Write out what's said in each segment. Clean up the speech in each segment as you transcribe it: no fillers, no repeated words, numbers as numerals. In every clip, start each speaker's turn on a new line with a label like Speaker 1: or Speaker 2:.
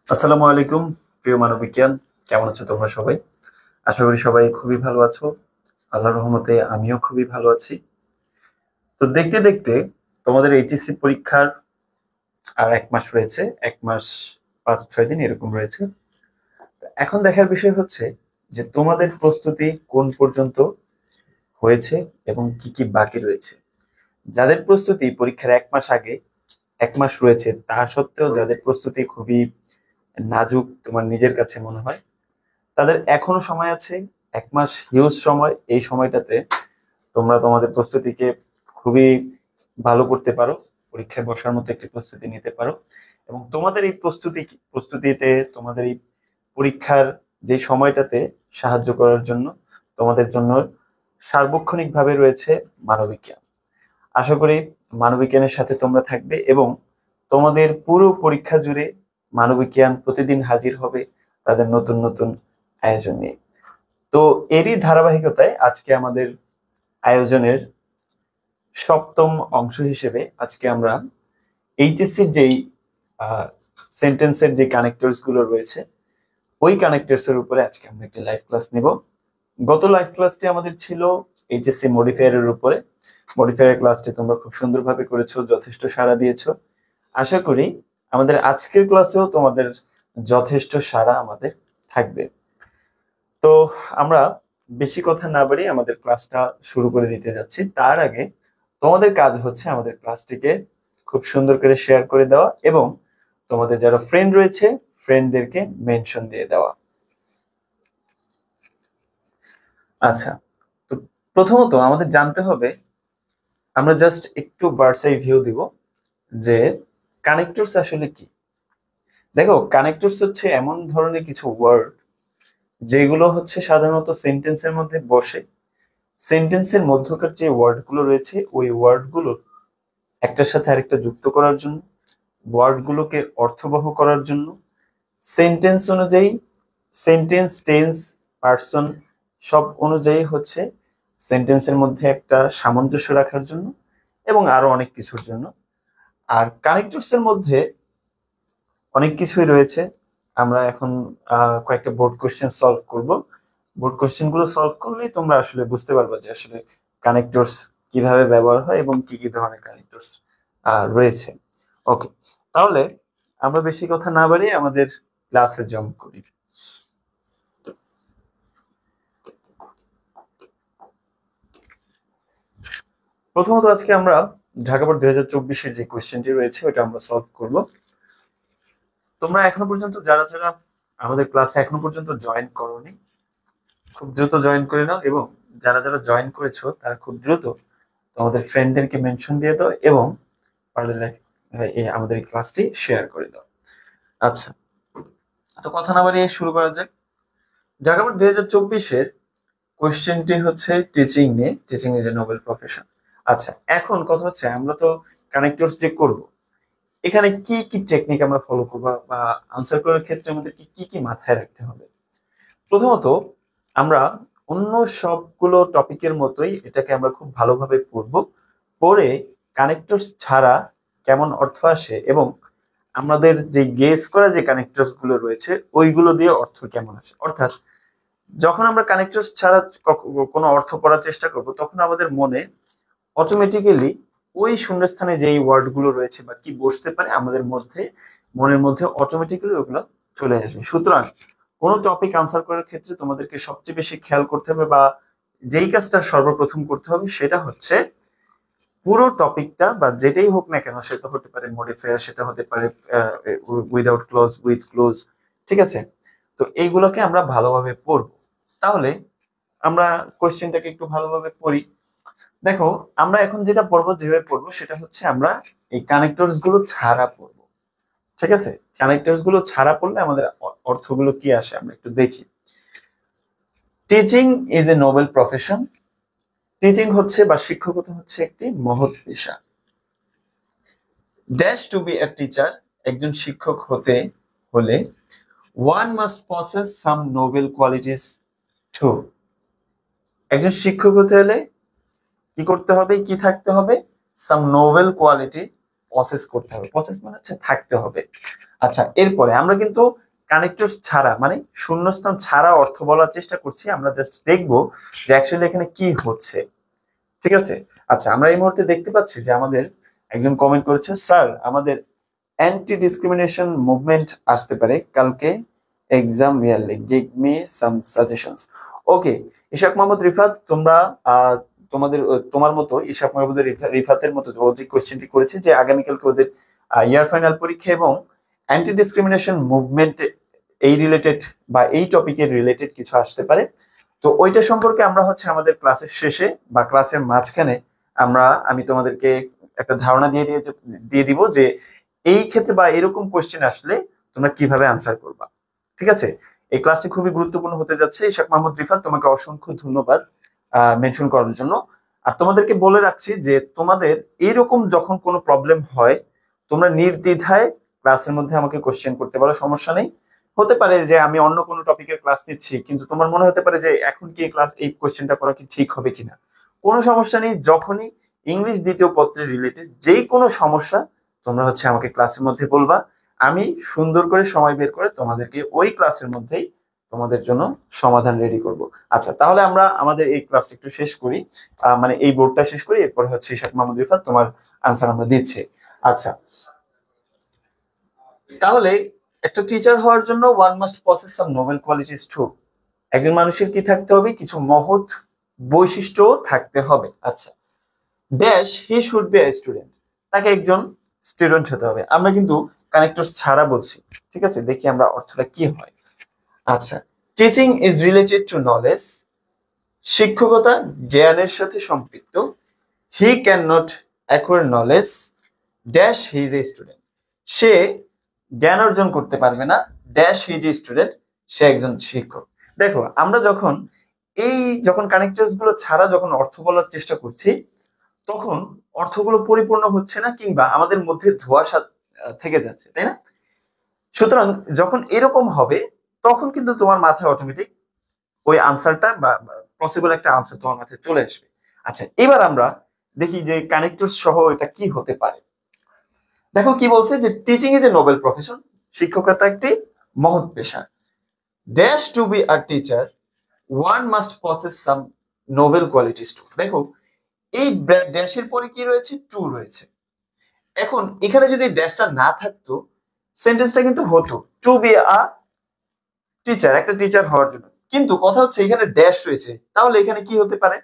Speaker 1: আসসালামু আলাইকুম। প্রিয় মানবিজ্ঞান, কেমন আছো তোমরা সবাই? আশা করি সবাই খুবই ভালো আছো। আল্লাহর রহমতে আমিও খুবই ভালো আছি। তো দেখতে দেখতে তোমাদের এইচএসসি পরীক্ষার আর 1 মাস রয়েছে। 1 মাস 5-6 দিন এরকম রয়েছে। তো এখন দেখার বিষয় হচ্ছে যে তোমাদের প্রস্তুতি কোন পর্যন্ত হয়েছে এবং কি কি বাকি রয়েছে। যাদের প্রস্তুতি পরীক্ষার 1 মাস আগে, 1 মাস রয়েছে, তা সত্ত্বেও যাদের প্রস্তুতি খুবই নাজুক তোমার নিজের কাছে মনে হয়, তাদের এখনো সময় আছে। 1 মাস হিউজ সময়। এই সময়টাতে তোমরা তোমাদের প্রস্তুতিকে খুবই ভালো করতে পারো, পরীক্ষায় বসার মতো একটি প্রস্তুতি নিতে পারো। এবং তোমাদের এই প্রস্তুতিতে তোমাদের এই পরীক্ষার যে সময়টাতে সাহায্য করার জন্য তোমাদের জন্য সার্বক্ষণিকভাবে রয়েছে মানবিজ্ঞান। আশা করি মানবিজ্ঞানের সাথে তোমরা থাকবে এবং তোমাদের পুরো পরীক্ষা জুড়ে মানবিজ্ঞান প্রতিদিন হাজির হবে তাদের নতুন নতুন আয়োজন নিয়ে। তো এরই ধারাবাহিকতায় আজকে আমাদের আয়োজনের সপ্তম অংশ হিসেবে আজকে আমরা এইচএসসির যেই সেন্টেন্সের যে কানেক্টরস গুলো রয়েছে, ওই কানেক্টরস এর উপরে আজকে আমরা একটা লাইভ ক্লাস নিব। গত লাইভ ক্লাসটি আমাদের ছিল এইচএসসি মডিফায়ার এর উপরে। মডিফায়ার ক্লাসটি তোমরা খুব সুন্দরভাবে করেছো, যথেষ্ট সাড়া দিয়েছো। আশা করি আমাদের আজকের ক্লাসেও তোমাদের যথেষ্ট সাড়া আমাদের থাকবে। তো আমরা বেশি কথা না বাড়িয়ে আমাদের ক্লাসটা শুরু করে দিতে যাচ্ছি। তার আগে তোমাদের কাজ হচ্ছে আমাদের ক্লাসটিকে খুব সুন্দর করে শেয়ার করে দেওয়া এবং তোমাদের যারা ফ্রেন্ড রয়েছে ফ্রেন্ডদেরকে মেনশন দিয়ে দেওয়া। আচ্ছা, তো প্রথমত আমাদের জানতে হবে, আমরা জাস্ট একটু বার্ডস আই ভিউ দিব যে কানেক্টরস আসলে কি। দেখো, কানেক্টরস হচ্ছে এমন ধরনের কিছু ওয়ার্ড যেগুলো হচ্ছে সাধারণত সেন্টেন্সের মধ্যে বসে। সেন্টেন্সের মধ্যকার যে ওয়ার্ড গুলো রয়েছে ওই ওয়ার্ড গুলো একটার সাথে আরেকটা যুক্ত করার জন্য, ওয়ার্ড গুলোকে অর্থবহ করার জন্য, সেন্টেন্স অনুযায়ী, সেন্টেন্স টেন্স পার্সন সব অনুযায়ী হচ্ছে সেন্টেন্সের মধ্যে একটা সামঞ্জস্য রাখার জন্য এবং আরো অনেক কিছুর জন্য। আর কানেক্টরস এর মধ্যে অনেক কিছুই রয়েছে। আমরা এখন কয়েকটা বোর্ড কোশ্চেন সলভ করব। বোর্ড কোশ্চেন গুলো সলভ করলেই তোমরা আসলে বুঝতে পারবে যে আসলে কানেক্টরস কিভাবে ব্যবহার হয় এবং কি কি ধরনের কানেক্টরস রয়েছে। ওকে, তাহলে আমরা বেশি কথা না বাড়িয়ে আমাদের ক্লাসে জম্প করি। প্রথমত আজকে আমরা ঢাকা বোর্ড 2024-এর যে কোশ্চেনটি রয়েছে ওটা আমরা সলভ করব। তোমরা এখনো পর্যন্ত যারা যারা আমাদের ক্লাসে এখনো পর্যন্ত জয়েন করোনি, খুব দ্রুত জয়েন করে নাও এবং যারা যারা জয়েন করেছো তারা খুব দ্রুত তোমাদের ফ্রেন্ডদেরকে মেনশন দিয়ে দাও এবং পারলে আমাদের এই ক্লাসটি শেয়ার করে দাও। আচ্ছা, তো কথা না বাড়িয়ে শুরু করা যাক। ঢাকা বোর্ড 2024-এর কোশ্চেনটি হচ্ছে টিচিং নিয়ে, teaching is a noble profession. আচ্ছা, এখন কথা হচ্ছে আমরা তো কানেক্টরস যে করব, এখানে কি কি টেকনিক আমরা ফলো করবো বা আনসার করার ক্ষেত্রে আমাদের কি কি মাথায় রাখতে হবে। প্রথমত, আমরা অন্য সবগুলো টপিকের মতোই এটাকে আমরা খুব ভালোভাবে পড়ব। পড়ে কানেক্টরস ছাড়া কেমন অর্থ আসে এবং আমাদের যে গেস করা যে কানেক্টরস গুলো রয়েছে ওইগুলো দিয়ে অর্থ কেমন আসে। অর্থাৎ যখন আমরা কানেক্টরস ছাড়া কোনো অর্থ পড়ার চেষ্টা করব তখন আমাদের মনে অটোমেটিক্যালি ওই শূন্যস্থানে যেই ওয়ার্ড গুলো রয়েছে বা কি বসতে পারে আমাদের মধ্যে, মনের মধ্যে অটোমেটিক্যালি ওগুলো চলে আসবে। সুতরাং কোন টপিক আনসার করার ক্ষেত্রে তোমাদেরকে সবচেয়ে বেশি খেয়াল করতে হবে বা যেই কাজটা সর্বপ্রথম করতে হবে সেটা হচ্ছে পুরো টপিকটা বা যেটাই হোক না কেন, সেটা হতে পারে মডিফায়ার, সেটা হতে পারে উইদাউট ক্লোজ, উইথ ক্লোজ, ঠিক আছে। তো এইগুলোকে আমরা ভালোভাবে পড়বো। তাহলে আমরা কোশ্চেনটাকে একটু ভালোভাবে পড়ি। দেখো, আমরা এখন যেটা পড়বো, যেভাবে পড়বো সেটা হচ্ছে আমরা এই কানেক্টরস গুলো ছাড়া পড়বো, ঠিক আছে। কানেক্টরস গুলো ছাড়া পড়লে আমাদের অর্থগুলো কি আসে আমরা একটু দেখি। Teaching is a noble profession. Teaching হচ্ছে বা শিক্ষকতা হচ্ছে একটি মহৎ পেশা। Dash to be a teacher, একজন শিক্ষক হতে হলে one must possess some noble qualities too. একজন শিক্ষক হতে হলে কি করতে হবে, কি থাকতে হবে? সাম নোবেল কোয়ালিটি প্রসেস করতে হবে, প্রসেস মানে হচ্ছে থাকতে হবে। আচ্ছা, এরপরে আমরা কিন্তু কানেক্টরস ছাড়া মানে শূন্যস্থান ছাড়া অর্থ বলার চেষ্টা করছি, আমরা জাস্ট দেখবো যে অ্যাকচুয়ালি এখানে কি হচ্ছে। ঠিক আছে, আচ্ছা আমরা এই মুহূর্তে দেখতে পাচ্ছি যে আমাদের একজন কমেন্ট করেছে, স্যার আমাদের অ্যান্টি ডিসক্রিমিনেশন মুভমেন্ট আসতে পারে কালকে exam yearly, give me some suggestions. Okay, Ishaq Mohammad Rifat, তোমরা তোমার মতো ইশাক মোহাম্মদ রিফাতের মতো ও যে কোশ্চেনটি করেছে যে আগামীকালকে ওদের ইয়ার ফাইনাল পরীক্ষা এবং অ্যান্টি ডিসক্রিমিনেশন মুভমেন্ট এই রিলেটেড বা এই টপিকের রিলেটেড কিছু আসতে পারে। তো ওইটা সম্পর্কে আমরা হচ্ছে আমাদের ক্লাসের শেষে বা ক্লাসের মাঝখানে আমি তোমাদেরকে একটা ধারণা দিয়ে দিব যে এই ক্ষেত্রে বা এরকম কোশ্চেন আসলে তোমরা কিভাবে আনসার করবা। ঠিক আছে, এই ক্লাসটি খুবই গুরুত্বপূর্ণ হতে যাচ্ছে। ইশাক মাহমুদ রিফাত, তোমাকে অসংখ্য ধন্যবাদ মেনশন করার জন্য। আর তোমাদেরকে বলে রাখছি যে তোমাদের এইরকম যখন কোনো প্রবলেম হয় তোমরা নির্দ্বিধায় ক্লাসের মধ্যে আমাকে কোশ্চেন করতে পারো, সমস্যা নেই। হতে পারে যে আমি অন্য কোনো টপিকের ক্লাস নিচ্ছি কিন্তু তোমার মনে হতে পারে যে এখন কি এই কোশ্চেনটা করা কি ঠিক হবে কিনা, কোনো সমস্যা নেই। যখনই ইংলিশ দ্বিতীয় পত্রের রিলেটেড যেই কোনো সমস্যা তোমরা হচ্ছে আমাকে ক্লাসের মধ্যে বলবা, আমি সুন্দর করে সময় বের করে তোমাদেরকে ওই ক্লাসের মধ্যেই তোমাদের জন্য সমাধান রেডি করব। আচ্ছা, তাহলে আমরা আমাদের এই ক্লাসটা একটু শেষ করি, মানে এই বোর্ডটা শেষ করি, এরপরে হচ্ছে ইশাক মাহমুদ রিফাত তোমার আনসার আমরা দিচ্ছি। আচ্ছা, তাহলে একটা টিচার হওয়ার জন্য one must possess some noble qualities too. একজন মানুষের কি থাকতে হবে? কিছু মহৎ বৈশিষ্ট্য থাকতে হবে। আচ্ছা, dash he should B a student, তাকে একজন স্টুডেন্ট হতে হবে। আমরা কিন্তু কানেক্টরস ছাড়া বলছি, ঠিক আছে, দেখি আমরা অর্থটা কি হয়। আচ্ছা, teaching is related to knowledge, শিক্ষকতা জ্ঞানের সাথে সম্পৃক্ত। He can not acquire knowledge dash he is a student, সে জ্ঞান অর্জন করতে পারবে না dash he is a student, সে একজন শিক্ষক। দেখো, আমরা যখন কানেক্টরস গুলো ছাড়া যখন অর্থ বলার চেষ্টা করছি তখন অর্থগুলো পরিপূর্ণ হচ্ছে না কিংবা আমাদের মধ্যে ধোঁয়াশা থেকে যাচ্ছে, তাই না? সুতরাং যখন এরকম হবে তখন কিন্তু তোমার মাথায় অটোমেটিক ওই আনসারটা বা পসিবল একটা আনসার তোমার মাথায় চলে আসবে। আচ্ছা, এবার আমরা দেখি যে কানেক্টরস সহ এটা কি হতে পারে। দেখো কি বলছে যে teaching is a noble profession, শিক্ষকতা একটি মহৎ পেশা। Dash to be a teacher one must possess some noble qualities too. দেখো, এই ড্যাশের পরে কি রয়েছে? টু রয়েছে। এখন এখানে যদি ড্যাশটা না থাকতো সেন্টেন্সটা কিন্তু হতো টু বি আ টিচার, একটা টিচার হওয়ার জন্য। কিন্তু কথা হচ্ছে এখানে ড্যাশ রয়েছে, তাহলে এখানে কি হতে পারে?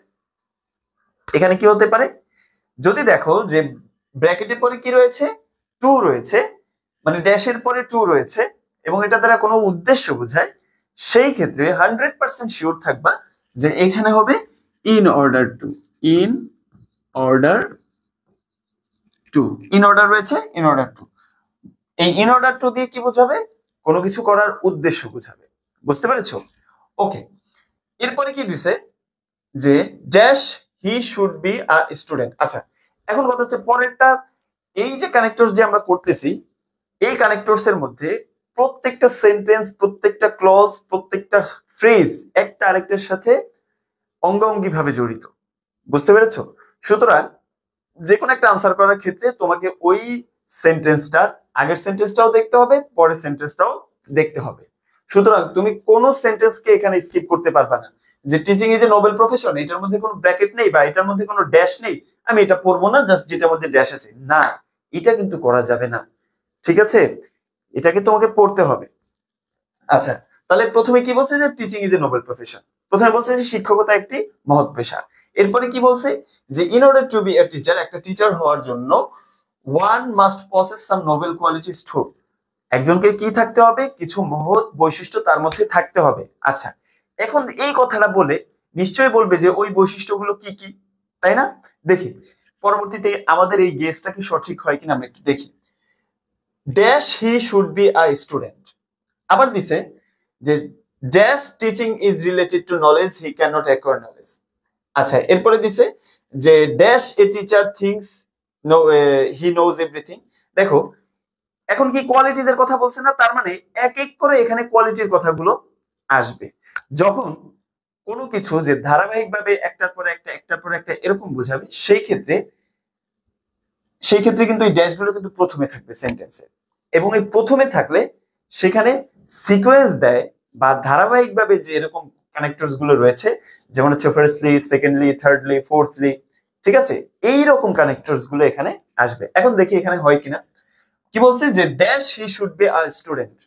Speaker 1: এখানে কি হতে পারে? যদি দেখো যে ব্র্যাকেটের পরে কি রয়েছে? টু রয়েছে, মানে ড্যাশের পরে টু রয়েছে এবং এটা দ্বারা কোনো উদ্দেশ্য বোঝায়, সেই ক্ষেত্রে 100% শিওর থাকবা যে এখানে হবে in order two. In order two, in order রয়েছে, ইন অর্ডার টু। এই ইন অর্ডার টু দিয়ে কি বোঝাবে? কোনো কিছু করার উদ্দেশ্য বোঝাবে। বুঝতে পেরেছো? ওকে, এরপরে কি দিছে যে dash he should be a student. আচ্ছা, এখন কথা হচ্ছে পরেরটা, এই যে কানেক্টরস যে আমরা করতেছি এই কানেক্টরস এর মধ্যে প্রত্যেকটা সেন্টেন্স, প্রত্যেকটা ক্লজ, প্রত্যেকটা ফ্রেজ একটা আরেকটার সাথে অঙ্গাঙ্গি ভাবে জড়িত। বুঝতে পেরেছো? সুতরাং যে কোনো একটা আনসার করার ক্ষেত্রে তোমাকে ওই সেন্টেন্সটার আগের সেন্টেন্সটাও দেখতে হবে, পরের সেন্টেন্সটাও দেখতে হবে। সুতরাং তুমি কোন সেন্টেন্সকে এখানে স্কিপ করতে পারবে না যে teaching is a noble profession, এটার মধ্যে কোনো ব্র্যাকেট নেই বা এটার মধ্যে কোনো ড্যাশ নেই, আমি এটা পড়বো না, জাস্ট যেটার মধ্যে ড্যাশ আছে, না, এটা কিন্তু করা যাবে না। ঠিক আছে, এটাকে তোমাকে পড়তে হবে। আচ্ছা, তাহলে প্রথমে কি বলছে যে teaching is a noble profession, প্রথমে বলছে যে শিক্ষকতা একটি মহৎ পেশা। এরপরে কি বলছে যে in order to be a teacher, একটা টিচার হওয়ার জন্য one must possess some noble qualities too, একজনকে কি থাকতে হবে? কিছু মহৎ বৈশিষ্ট্য তার মধ্যে থাকতে হবে। আচ্ছা, এখন এই কথাটা বলে নিশ্চয়ই বলবে যে ওই বৈশিষ্ট্যগুলো কি কি, তাই না? দেখি পরবর্তীতে আমাদের এই গেসটা কি সঠিক হয় কিনা আমরা একটু দেখি। Dash he should be a student, আবার দিছে যে dash teaching is related to knowledge, he can not acquire knowledge. আচ্ছা, এরপরে দিছে যে dash a teacher thinks no he knows everything. দেখো, এখন কি কোয়ালিটিজ এর কথা বলছে না, তার মানে এক এক করে এখানে কোয়ালিটির কথাগুলো আসবে। যখন কোনো কিছু যে ধারাবাহিকভাবে একটার পর একটা একটার পর একটা এরকম বোঝাবে, সেই ক্ষেত্রে সেই ক্ষেত্রে কিন্তু এই ড্যাশগুলো কিন্তু প্রথমে থাকবে সেন্টেন্সে, এবং এই প্রথমে থাকলে সেখানে সিকোয়েন্স দেয় বা ধারাবাহিকভাবে যে এরকম কানেক্টরস গুলো রয়েছে, যেমন হচ্ছে ফার্স্টলি, সেকেন্ডলি, থার্ডলি, ফোর্থলি, ঠিক আছে, এইরকম কানেক্টরস গুলো এখানে আসবে। এখন দেখি এখানে হয় কিনা। কি বলছে যে dash he should be a student,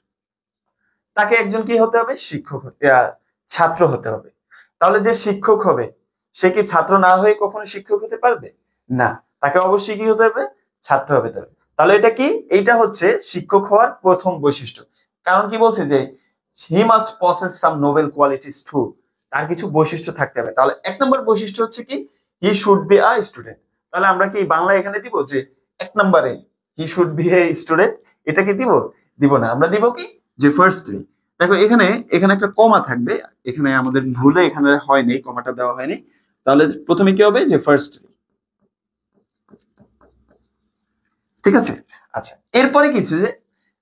Speaker 1: তাকে একজন কি হতে হবে, শিক্ষক ছাত্র হতে হবে। তাহলে যে শিক্ষক হবে সে কি ছাত্র না হয়ে কখনো শিক্ষক হতে পারবে না, তাকে অবশ্যই কি হতে হবে, ছাত্র হবে। তাহলে এটা কি, এইটা হচ্ছে শিক্ষক হওয়ার প্রথম বৈশিষ্ট্য। কারণ কি বলছে যে he must possess some noble qualities too, তার কিছু বৈশিষ্ট্য থাকতে হবে। তাহলে এক নম্বর বৈশিষ্ট্য হচ্ছে কি, হি শুড বি আ স্টুডেন্ট। তাহলে আমরা কি বাংলা এখানে দিব যে এক নম্বরে হি শুড বি এ স্টুডেন্ট, এটা কি দিব, দিব না, আমরা দিব কি যে ফার্স্টলি। দেখো এখানে এখানে একটা কমা থাকবে, এখানে আমাদের ভুলে এখানে হয়নি, কমাটা দেওয়া হয়নি। তাহলে প্রথমে কি হবে যে ফার্স্টলি, ঠিক আছে। আচ্ছা, এরপরে কি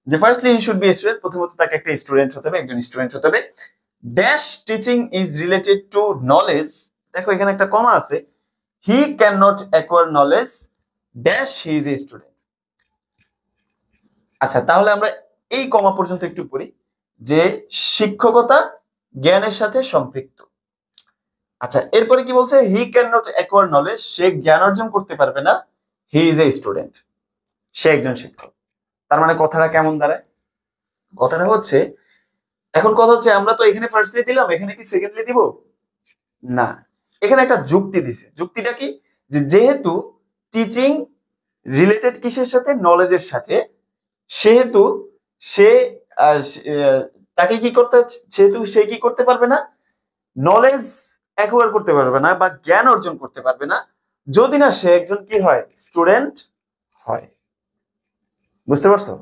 Speaker 1: যে firstly he should B student, প্রথমত তাকে একটা স্টুডেন্ট হতে হবে, একজন স্টুডেন্ট হতে হবে। Dash teaching is related to knowledge, দেখো এখানে একটা কমা আছে, he can not acquire knowledge dash he is a student. আচ্ছা, তাহলে আমরা এই কমা পর্যন্ত একটু পড়ি, যে শিক্ষকতা জ্ঞানের সাথে সম্পৃক্ত। আচ্ছা, এরপরে কি বলছে, he can not acquire knowledge, সে জ্ঞান অর্জন করতে পারবে না, হি ইজ এ স্টুডেন্ট, সে একজন শিক্ষক। তার মানে কথাটা কেমন দাঁড়ায়, কথাটা হচ্ছে, এখন কথা হচ্ছে আমরা তো এখানে ফার্স্টলি দিলাম, এখানে কি সেকেন্ডলি দিব না, এখানে একটা যুক্তি দিছে। যুক্তিটা কি, যে যেহেতু টিচিং রিলেটেড কিসের সাথে, নলেজের সাথে, সেহেতু সে তাকে কি করতে হচ্ছে, সেহেতু সে কি করতে পারবে না, নলেজ অ্যাকোয়ার করতে পারবে না বা জ্ঞান অর্জন করতে পারবে না, যদি না সে একজন কি হয়, স্টুডেন্ট হয়। বুঝতে পারছো?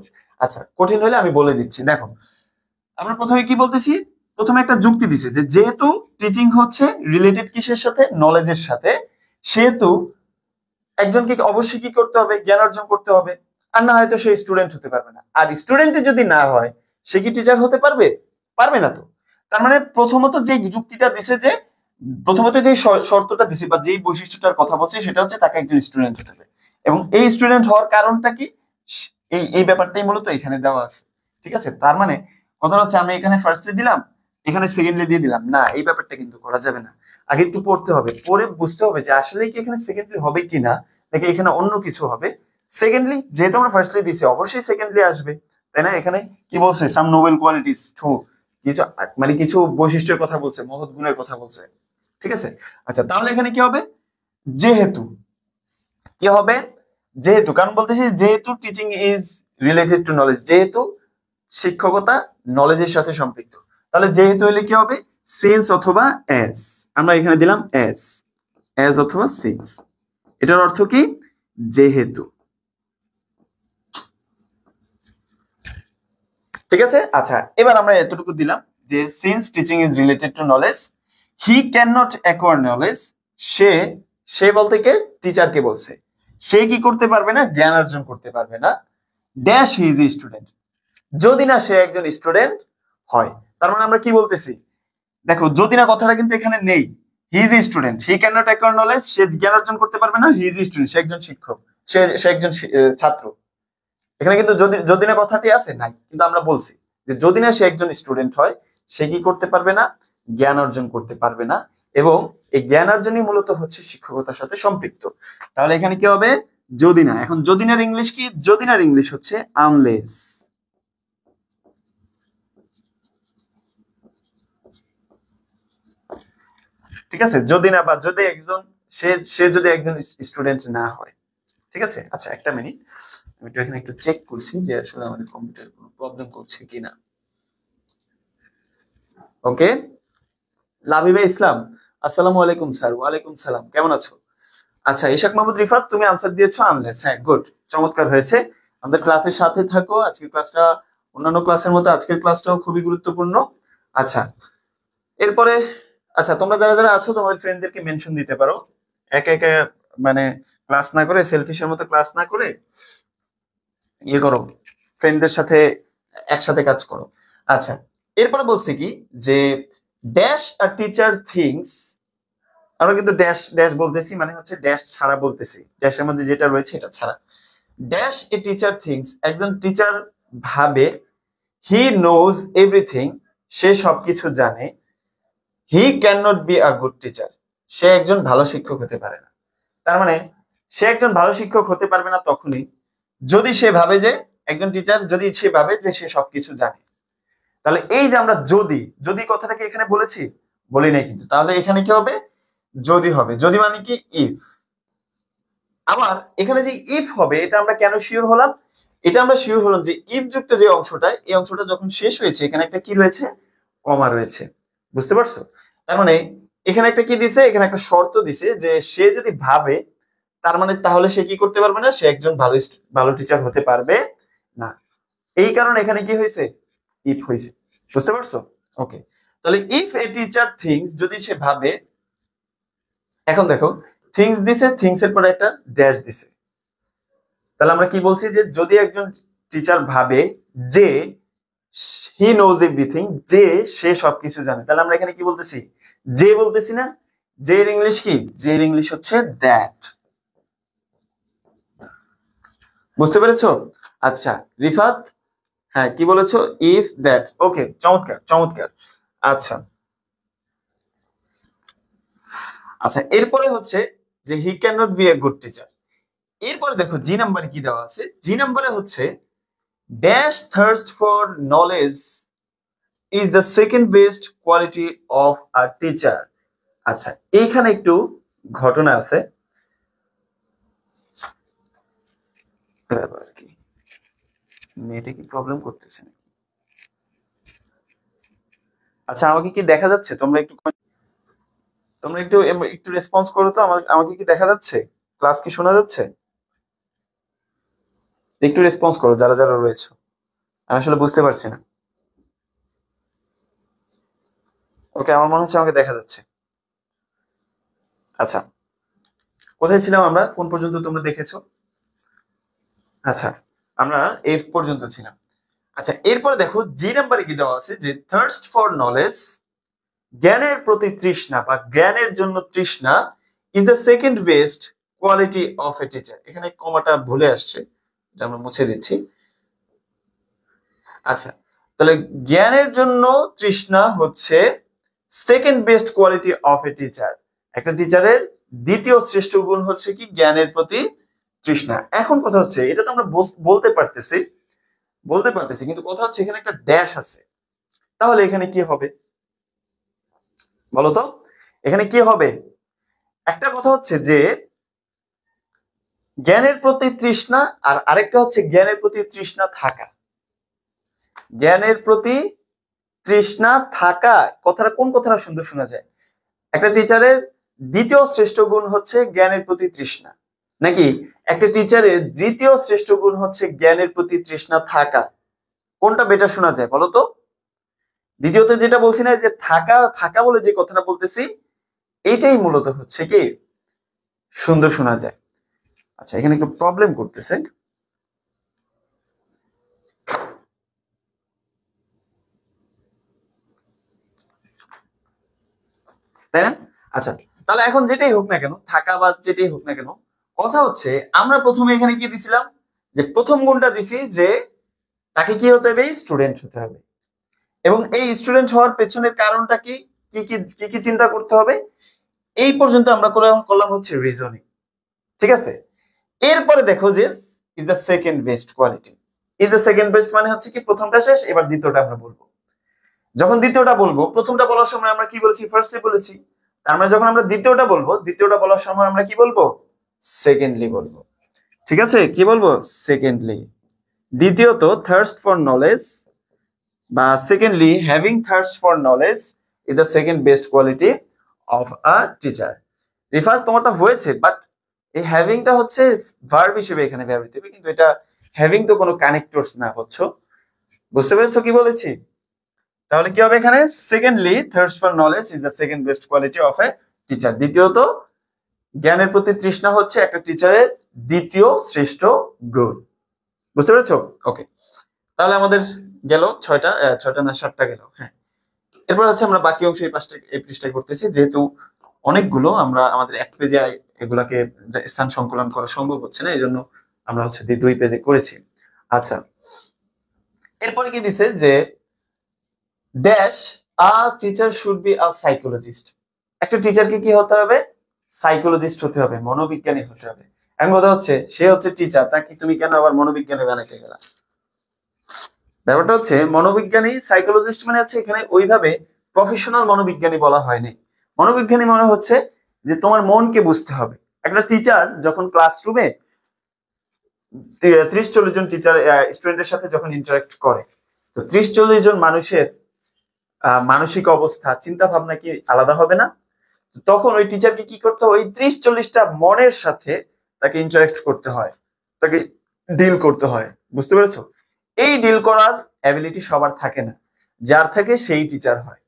Speaker 1: আচ্ছা, কঠিন হলে আমি বলে দিচ্ছি। দেখো আমরা প্রথমে কি বলতেছি, প্রথমে একটা যুক্তি দিছে যে যেহেতু টিচিং হচ্ছে রিলেটেড কিসের সাথে, নলেজের সাথে, সেহেতু একজনকে অবশ্যই কি করতে হবে, জ্ঞান অর্জন করতে হবে, আর না হয়তো সে স্টুডেন্ট হতে পারবে না। আর স্টুডেন্ট যদি না হয় সে কি টিচার হতে পারবে, পারবে না তো। তার মানে প্রথমত যে যুক্তিটা দিছে, যে প্রথমত যে শর্তটা দিছে বা যেই বৈশিষ্ট্যটার কথা বলছে, সেটা হচ্ছে তাকে একজন স্টুডেন্ট হতে হবে। এবং এই স্টুডেন্ট হওয়ার কারণটা কি, এই এই ব্যাপারটাই মূলত এখানে দেওয়া আছে। ঠিক আছে, তার মানে কথা হচ্ছে আমি এখানে ফার্স্টলি দিলাম, এখানে সেকেন্ডলি দিয়ে দিলাম না, এই ব্যাপারটা কিন্তু করা যাবে না। আগে একটু পড়তে হবে, পড়ে বুঝতে হবে যে আসলে কি এখানে সেকেন্ডলি হবে কিনা, নাকি এখানে অন্য কিছু হবে। সেকেন্ডলি যেহেতু আমরা ফার্স্টলি দিছি, অবশ্যই সেকেন্ডলি আসবে, তাই না। এখানে কি বলছে, সাম নোবেল কোয়ালিটিস টু, কিছু মানে কিছু বৈশিষ্ট্যের কথা বলছে, মহৎ গুণের কথা বলছে। ঠিক আছে। আচ্ছা, তাহলে এখানে কি হবে, যেহেতু, কি হবে, যেহেতু, কারণ বলতেছি যেহেতু teaching is related to knowledge, যেহেতু শিক্ষকতা নলেজের সাথে সম্পৃক্ত। তাহলে যেহেতু হলে কি হবে, সিন্স অথবা অ্যাজ, আমরা এখানে দিলাম অ্যাজ, অ্যাজ অথবা সিন্স। এটার অর্থ কি, যেহেতু। ঠিক আছে। আচ্ছা, এবার আমরা এতটুকু দিলাম যে since teaching is related to knowledge, he can not acquire knowledge, সে, সে বলতে কে, টিচারকে বলছে, সে কি করতে পারবে না, জ্ঞান অর্জন করতে পারবে না, dash he is a student, যদি না সে একজন স্টুডেন্ট হয়। তার মানে আমরা কি বলতেছি, দেখো যদি না কথাটা কিন্তু এখানে নেই, he is a student, he can not acquire knowledge, সে জ্ঞান অর্জন করতে পারবে না, হি ইজ এ স্টুডেন্ট, সে একজন শিক্ষক, সে একজন ছাত্র। এখানে কিন্তু যদি যদি না কথাটি আছে নাই, কিন্তু আমরা বলছি যে যদি না সে একজন স্টুডেন্ট হয়, সে কি করতে পারবে না, জ্ঞান অর্জন করতে পারবে না, এবং এই জ্ঞান অর্জনই মূলত হচ্ছে শিক্ষকতার সাথে সম্পৃক্ত। তাহলে এখানে কি হবে, যদি না। এখন যদি নার ইংলিশ কি, যদি নার ইংলিশ হচ্ছে আনলেস। ঠিক আছে, যদি না বা যদি একজন, সে সে যদি একজন স্টুডেন্ট না হয়। ঠিক আছে। আচ্ছা, একটা মিনিট, আমি তো এখানে একটু চেক করছি যে আসলে আমাদের কম্পিউটার কোনো প্রবলেম করছে কিনা। ওকে, লাবিবা ইসলাম, আসসালামু আলাইকুম স্যার। ওয়ালাইকুম সালাম, কেমন আছো? আচ্ছা, ইশাক মাহমুদ রিফাত, তুমি আনসার দিয়েছো আনলেস। হ্যাঁ, গুড, চমৎকার হয়েছে। আমাদের ক্লাসের সাথে থাকো, আজকের ক্লাসটা অন্যান্য ক্লাসের মতো আজকের ক্লাসটাও খুবই গুরুত্বপূর্ণ। আচ্ছা, এরপরে, আচ্ছা তোমরা যারা যারা আছো তোমাদের ফ্রেন্ডদেরকে মেনশন দিতে পারো, একা একা মানে ক্লাস না করে, সেলফিশের মতো ক্লাস না করে ইয়ে করো, ফ্রেন্ডদের সাথে একসাথে কাজ করো। আচ্ছা, এরপরে বলছি কি, যে ড্যাশ আ টিচার থিংস, আমরা কিন্তু ড্যাশ ড্যাশ বলতেছি, মানে হচ্ছে ড্যাশ ছাড়া বলতেছি, ড্যাশের মধ্যে যেটা রয়েছে এটা ছাড়া। ড্যাশ এ টিচার থিংস, একজন টিচার ভাবে, হি নোজ এভরিথিং, সে সবকিছু জানে, he can not be a good teacher, সে একজন ভালো শিক্ষক হতে পারে না। তার মানে সে একজন ভালো শিক্ষক হতে পারবে না তখনই যদি সে ভাবে যে, একজন টিচার যদি সে ভাবে যে সে সবকিছু জানে। তাহলে এই যে আমরা যদি যদি কথাটাকে এখানে বলেছি, বলি নাই কিন্তু, তাহলে এখানে কি হবে, যদি হবে। যদি মানে কি ইফ। আবার এখানে যে ইফ হবে এটা আমরা কেন শিওর হলাম, এটা আমরা শিওর হলাম যে ইফ যুক্ত যে অংশটা, এই অংশটা যখন শেষ হয়েছে এখানে একটা কি রয়েছে, কমা রয়েছে। বুঝতে পারছো? তার মানে এখানে একটা কি দিছে, এখানে একটা শর্ত দিছে যে সে যদি ভাবে, তার মানে তাহলে সে কি করতে পারবে না, সে একজন ভালো ভালো টিচার হতে পারবে না। এই কারণে এখানে কি হয়েছে, ইফ হয়েছে। বুঝতে পারছো? ওকে, তাহলে ইফ এ টিচার থিংস, যদি সে ভাবে। এখন দেখো থিংস দিছে, থিংস এর পরে একটা ড্যাশ দিছে। তাহলে আমরা কি বলছি, যে যদি একজন টিচার ভাবে যে হি নোজ এভরিথিং, যে সে সবকিছু জানে, তাহলে আমরা এখানে কি বলতেছি, যে বলতেছি না। যে এর ইংলিশ কি, যে এর ইংলিশ হচ্ছে দ্যাট। বুঝতে পেরেছো? আচ্ছা রিফাত, হ্যাঁ কি বলেছো, ইফ দ্যাট। ওকে, চমৎকার চমৎকার। আচ্ছা আচ্ছা, এরপরে হচ্ছে যে he can not be a good teacher. এরপরে দেখো জি নাম্বারে কি দেওয়া আছে, জি নাম্বারে হচ্ছে dash thirst for knowledge is the second best quality of a teacher. আচ্ছা এইখানে একটু ঘটনা আছে। কি নেটে কি প্রবলেম করতেছে নাকি? আচ্ছা আমাকে কি দেখা যাচ্ছে, তোমরা একটু একটু রেসপন্স করো তো, আমাকে কি দেখা যাচ্ছে, ক্লাস কি শোনা যাচ্ছে? একটু রেসপন্স করো যারা যারা রয়েছে, আমি আসলে বুঝতে পারছি না। ওকে, আমার মনে হচ্ছে আমাকে দেখা যাচ্ছে। আচ্ছা কোথায় ছিলাম আমরা, কোন পর্যন্ত তোমরা দেখেছো? আচ্ছা আমরা এফ পর্যন্ত ছিলাম। আচ্ছা এরপরে দেখো জি নাম্বারে কি দেওয়া আছে, যে থার্স্ট ফর নলেজ, জ্ঞানের প্রতি তৃষ্ণা বা জ্ঞানের জন্য তৃষ্ণা, is the second best quality of a teacher. এখানে কমাটা ভুলে আসছে, এটা আমরা মুছে দিচ্ছি। আচ্ছা তাহলে জ্ঞানের জন্য তৃষ্ণা হচ্ছে second best quality of a teacher. একটা টিচারের দ্বিতীয় শ্রেষ্ঠ গুণ হচ্ছে কি, জ্ঞানের প্রতি তৃষ্ণা। এখন কথা হচ্ছে, এটা তো আমরা বলতে পারতেছি কিন্তু কথা হচ্ছে এখানে একটা ড্যাশ আছে। তাহলে এখানে কি হবে বলতো, এখানে কি হবে? একটা কথা হচ্ছে যে জ্ঞানের প্রতি তৃষ্ণা, আর আরেকটা হচ্ছে জ্ঞানের প্রতি তৃষ্ণা থাকা। জ্ঞানের প্রতি তৃষ্ণা থাকা, কথাটা কোন কথাটা সুন্দর শোনা যায়। একটা টিচারের দ্বিতীয় শ্রেষ্ঠ গুণ হচ্ছে জ্ঞানের প্রতি তৃষ্ণা, নাকি একটা টিচারের দ্বিতীয় শ্রেষ্ঠ গুণ হচ্ছে জ্ঞানের প্রতি তৃষ্ণা থাকা? কোনটা বেটার শোনা যায় বলতো? দ্বিতীয়ত যেটা বলছি না, যে থাকা থাকা বলে যে কথাটা বলতেছি, এইটাই মূলত হচ্ছে কি সুন্দর শোনা যায়। আচ্ছা এখানে একটু প্রবলেম করতেছে, তাই না? আচ্ছা তাহলে এখন যেটাই হোক না কেন, থাকা বা যেটাই হোক না কেন, কথা হচ্ছে আমরা প্রথমে এখানে কি দিছিলাম, যে প্রথম গুণটা দিছি যে তাকে কি হতে হবে, স্টুডেন্ট হতে হবে। এবং এই স্টুডেন্ট হওয়ার পেছনের কারণটা কি, কি কি কি কি চিন্তা করতে হবে, এই পর্যন্ত আমরা করলাম হচ্ছে রিজনিং। ঠিক আছে, এরপরে দেখো যে is the second best quality. Is the second best মানে হচ্ছে কি, প্রথমটা শেষ, এবার দ্বিতীয়টা আমরা বলবো। যখন দ্বিতীয়টা বলবো, প্রথমটা বলার সময় আমরা কি বলেছি, ফার্স্টলি বলেছি। তার মানে যখন আমরা দ্বিতীয়টা বলবো, দ্বিতীয়টা বলার সময় আমরা কি বলবো, সেকেন্ডলি বলবো। ঠিক আছে, কি বলবো, সেকেন্ডলি। দ্বিতীয়ত থার্স্ট ফর নলেজ, বা secondly having thirst for knowledge is the second best quality of a teacher. Refer তোমারটা হয়েছে, বাট এই হ্যাভিংটা হচ্ছে ভার্ব হিসেবে এখানে ব্যবহৃত হবে, কিন্তু এটা হ্যাভিং তো কোনো কানেক্টরস না, বুঝছো? বুঝতে পেরেছো কি বলেছি? তাহলে কি হবে এখানে, secondly thirst for knowledge is the second best quality of a teacher. দ্বিতীয়ত জ্ঞানের প্রতি তৃষ্ণা হচ্ছে একটা টিচারের দ্বিতীয় শ্রেষ্ঠ গুণ। বুঝতে পেরেছো? ওকে, তাহলে আমাদের গেল ছয়টা, ছয়টা না সাতটা গেল। হ্যাঁ, এরপর হচ্ছে আমরা বাকি অংশ এই পৃষ্ঠায় করতেছি, যেহেতু অনেকগুলো আমরা আমাদের এক পেজে এগুলাকে স্থান সংকলন করা সম্ভব হচ্ছে না, এই জন্য আমরা হচ্ছে 2 পেজে করেছি। আচ্ছা, এরপরে কি দিছে যে dash a teacher should be a psychologist. একটা টিচারকে কি হতে হবে? সাইকোলজিস্ট হতে হবে, মনোবিজ্ঞানী হতে হবে। এখন কথা হচ্ছে সে হচ্ছে টিচার, তাকে তুমি কেন আবার মনোবিজ্ঞানী বানাইতে গেলা? ব্যাপারটা হচ্ছে মনোবিজ্ঞানী সাইকোলজিস্ট মানে হচ্ছে এখানে ওইভাবে প্রফেশনাল মনোবিজ্ঞানী বলা হয়নি। মনোবিজ্ঞানী মনে হচ্ছে যে তোমার মনকে বুঝতে হবে। একটা টিচার যখন ক্লাসরুমে 30-40 জন টিচার স্টুডেন্টের সাথে যখন ইন্টারাক্ট করে, তো 30-40 জন মানুষের মানসিক অবস্থা, চিন্তা ভাবনা কি আলাদা হবে না? তখন ওই টিচারকে কি করতে হয়? ওই 30-40টা মনের সাথে তাকে ইন্টারাক্ট করতে হয়, তাকে ডিল করতে হয়। বুঝতে পেরেছো? এই ডিল করার অ্যাবিলিটি সবার থাকে না, যার থাকে সেই টিচার হয়।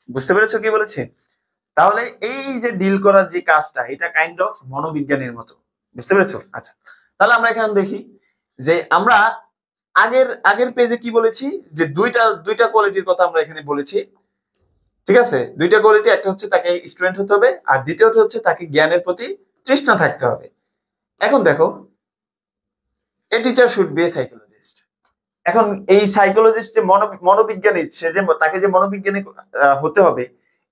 Speaker 1: বুঝতে পেরেছো কি বলেছি? তাহলে এই যে ডিল করার যে কাজটা, এটা কাইন্ড অফ মনোবিজ্ঞানের মতো। বুঝতে পেরেছো? আচ্ছা, তাহলে আমরা এখানে দেখি যে আমরা আগের আগের পেজে কি বলেছি, যে দুইটা কোয়ালিটির কথা আমরা এখানে বলেছি। ঠিক আছে, দুইটা কোয়ালিটি, একটা হচ্ছে তাকে স্টুডেন্ট হতে হবে, আর দ্বিতীয়টা হচ্ছে তাকে জ্ঞানের প্রতি তৃষ্ণা থাকতে হবে। এখন দেখো, a teacher should B A psychologist. এখন এই সাইকোলজিস্ট যে মনোবিজ্ঞানী, সে যে তাকে যে মনোবিজ্ঞানী হতে হবে,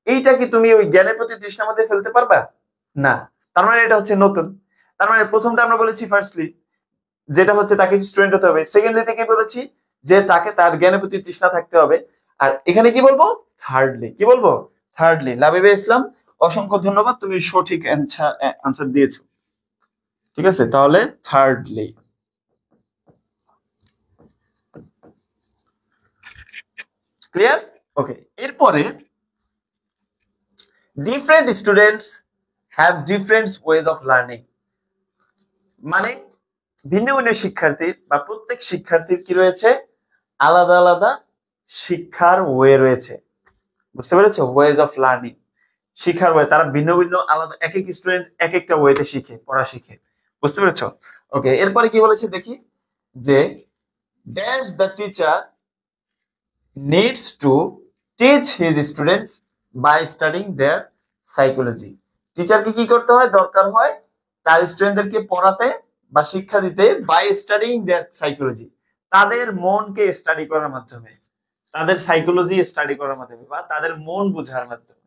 Speaker 1: এইটা কি তুমি ওই জ্ঞানের প্রতি তৃষ্ণার মধ্যে ফেলতে পারবা? না। তার মানে এটা হচ্ছে নতুন। তার মানে প্রথমটা আমরা বলেছি ফার্স্টলি, যেটা হচ্ছে তাকে স্টুডেন্ট হতে হবে। সেকেন্ডলি থেকে বলেছি যে তাকে তার জ্ঞানের প্রতি তৃষ্ণা থাকতে হবে। আর এখানে কি বলবো? থার্ডলি। কি বলবো? থার্ডলি। লাবিবা ইসলাম, অসংখ্য ধন্যবাদ, তুমি সঠিক অ্যান্সার দিয়েছো। ঠিক আছে, তাহলে থার্ডলি। ক্লিয়ার? ওকে, এরপরে different students have different ways of learning. মানে ভিন্ন ভিন্ন শিক্ষার্থীর বা প্রত্যেক শিক্ষার্থীর কি রয়েছে? আলাদা আলাদা শিক্ষার ওয়ে রয়েছে। বুঝতে পেরেছো? ওয়েজ অফ লার্নিং, শিক্ষার ওয়ে, তারা ভিন্ন ভিন্ন আলাদা, এক এক স্টুডেন্ট এক একটা ওয়েতে শিখে, পড়া শিখে। বুঝতে পেরেছো? ওকে, এরপরে কি বলেছে দেখি, যে dash the teacher needs to teach his students by studying their psychology. টিচারকে কি করতে হয়? দরকার হয় তার স্টুডেন্টদেরকে পড়াতে বা শিক্ষা দিতে, বাই স্টাডিং দেয়ার সাইকোলজি, তাদের মনকে স্টাডি করার মাধ্যমে, তাদের সাইকোলজি স্টাডি করার মাধ্যমে, বা তাদের মন বোঝার মাধ্যমে।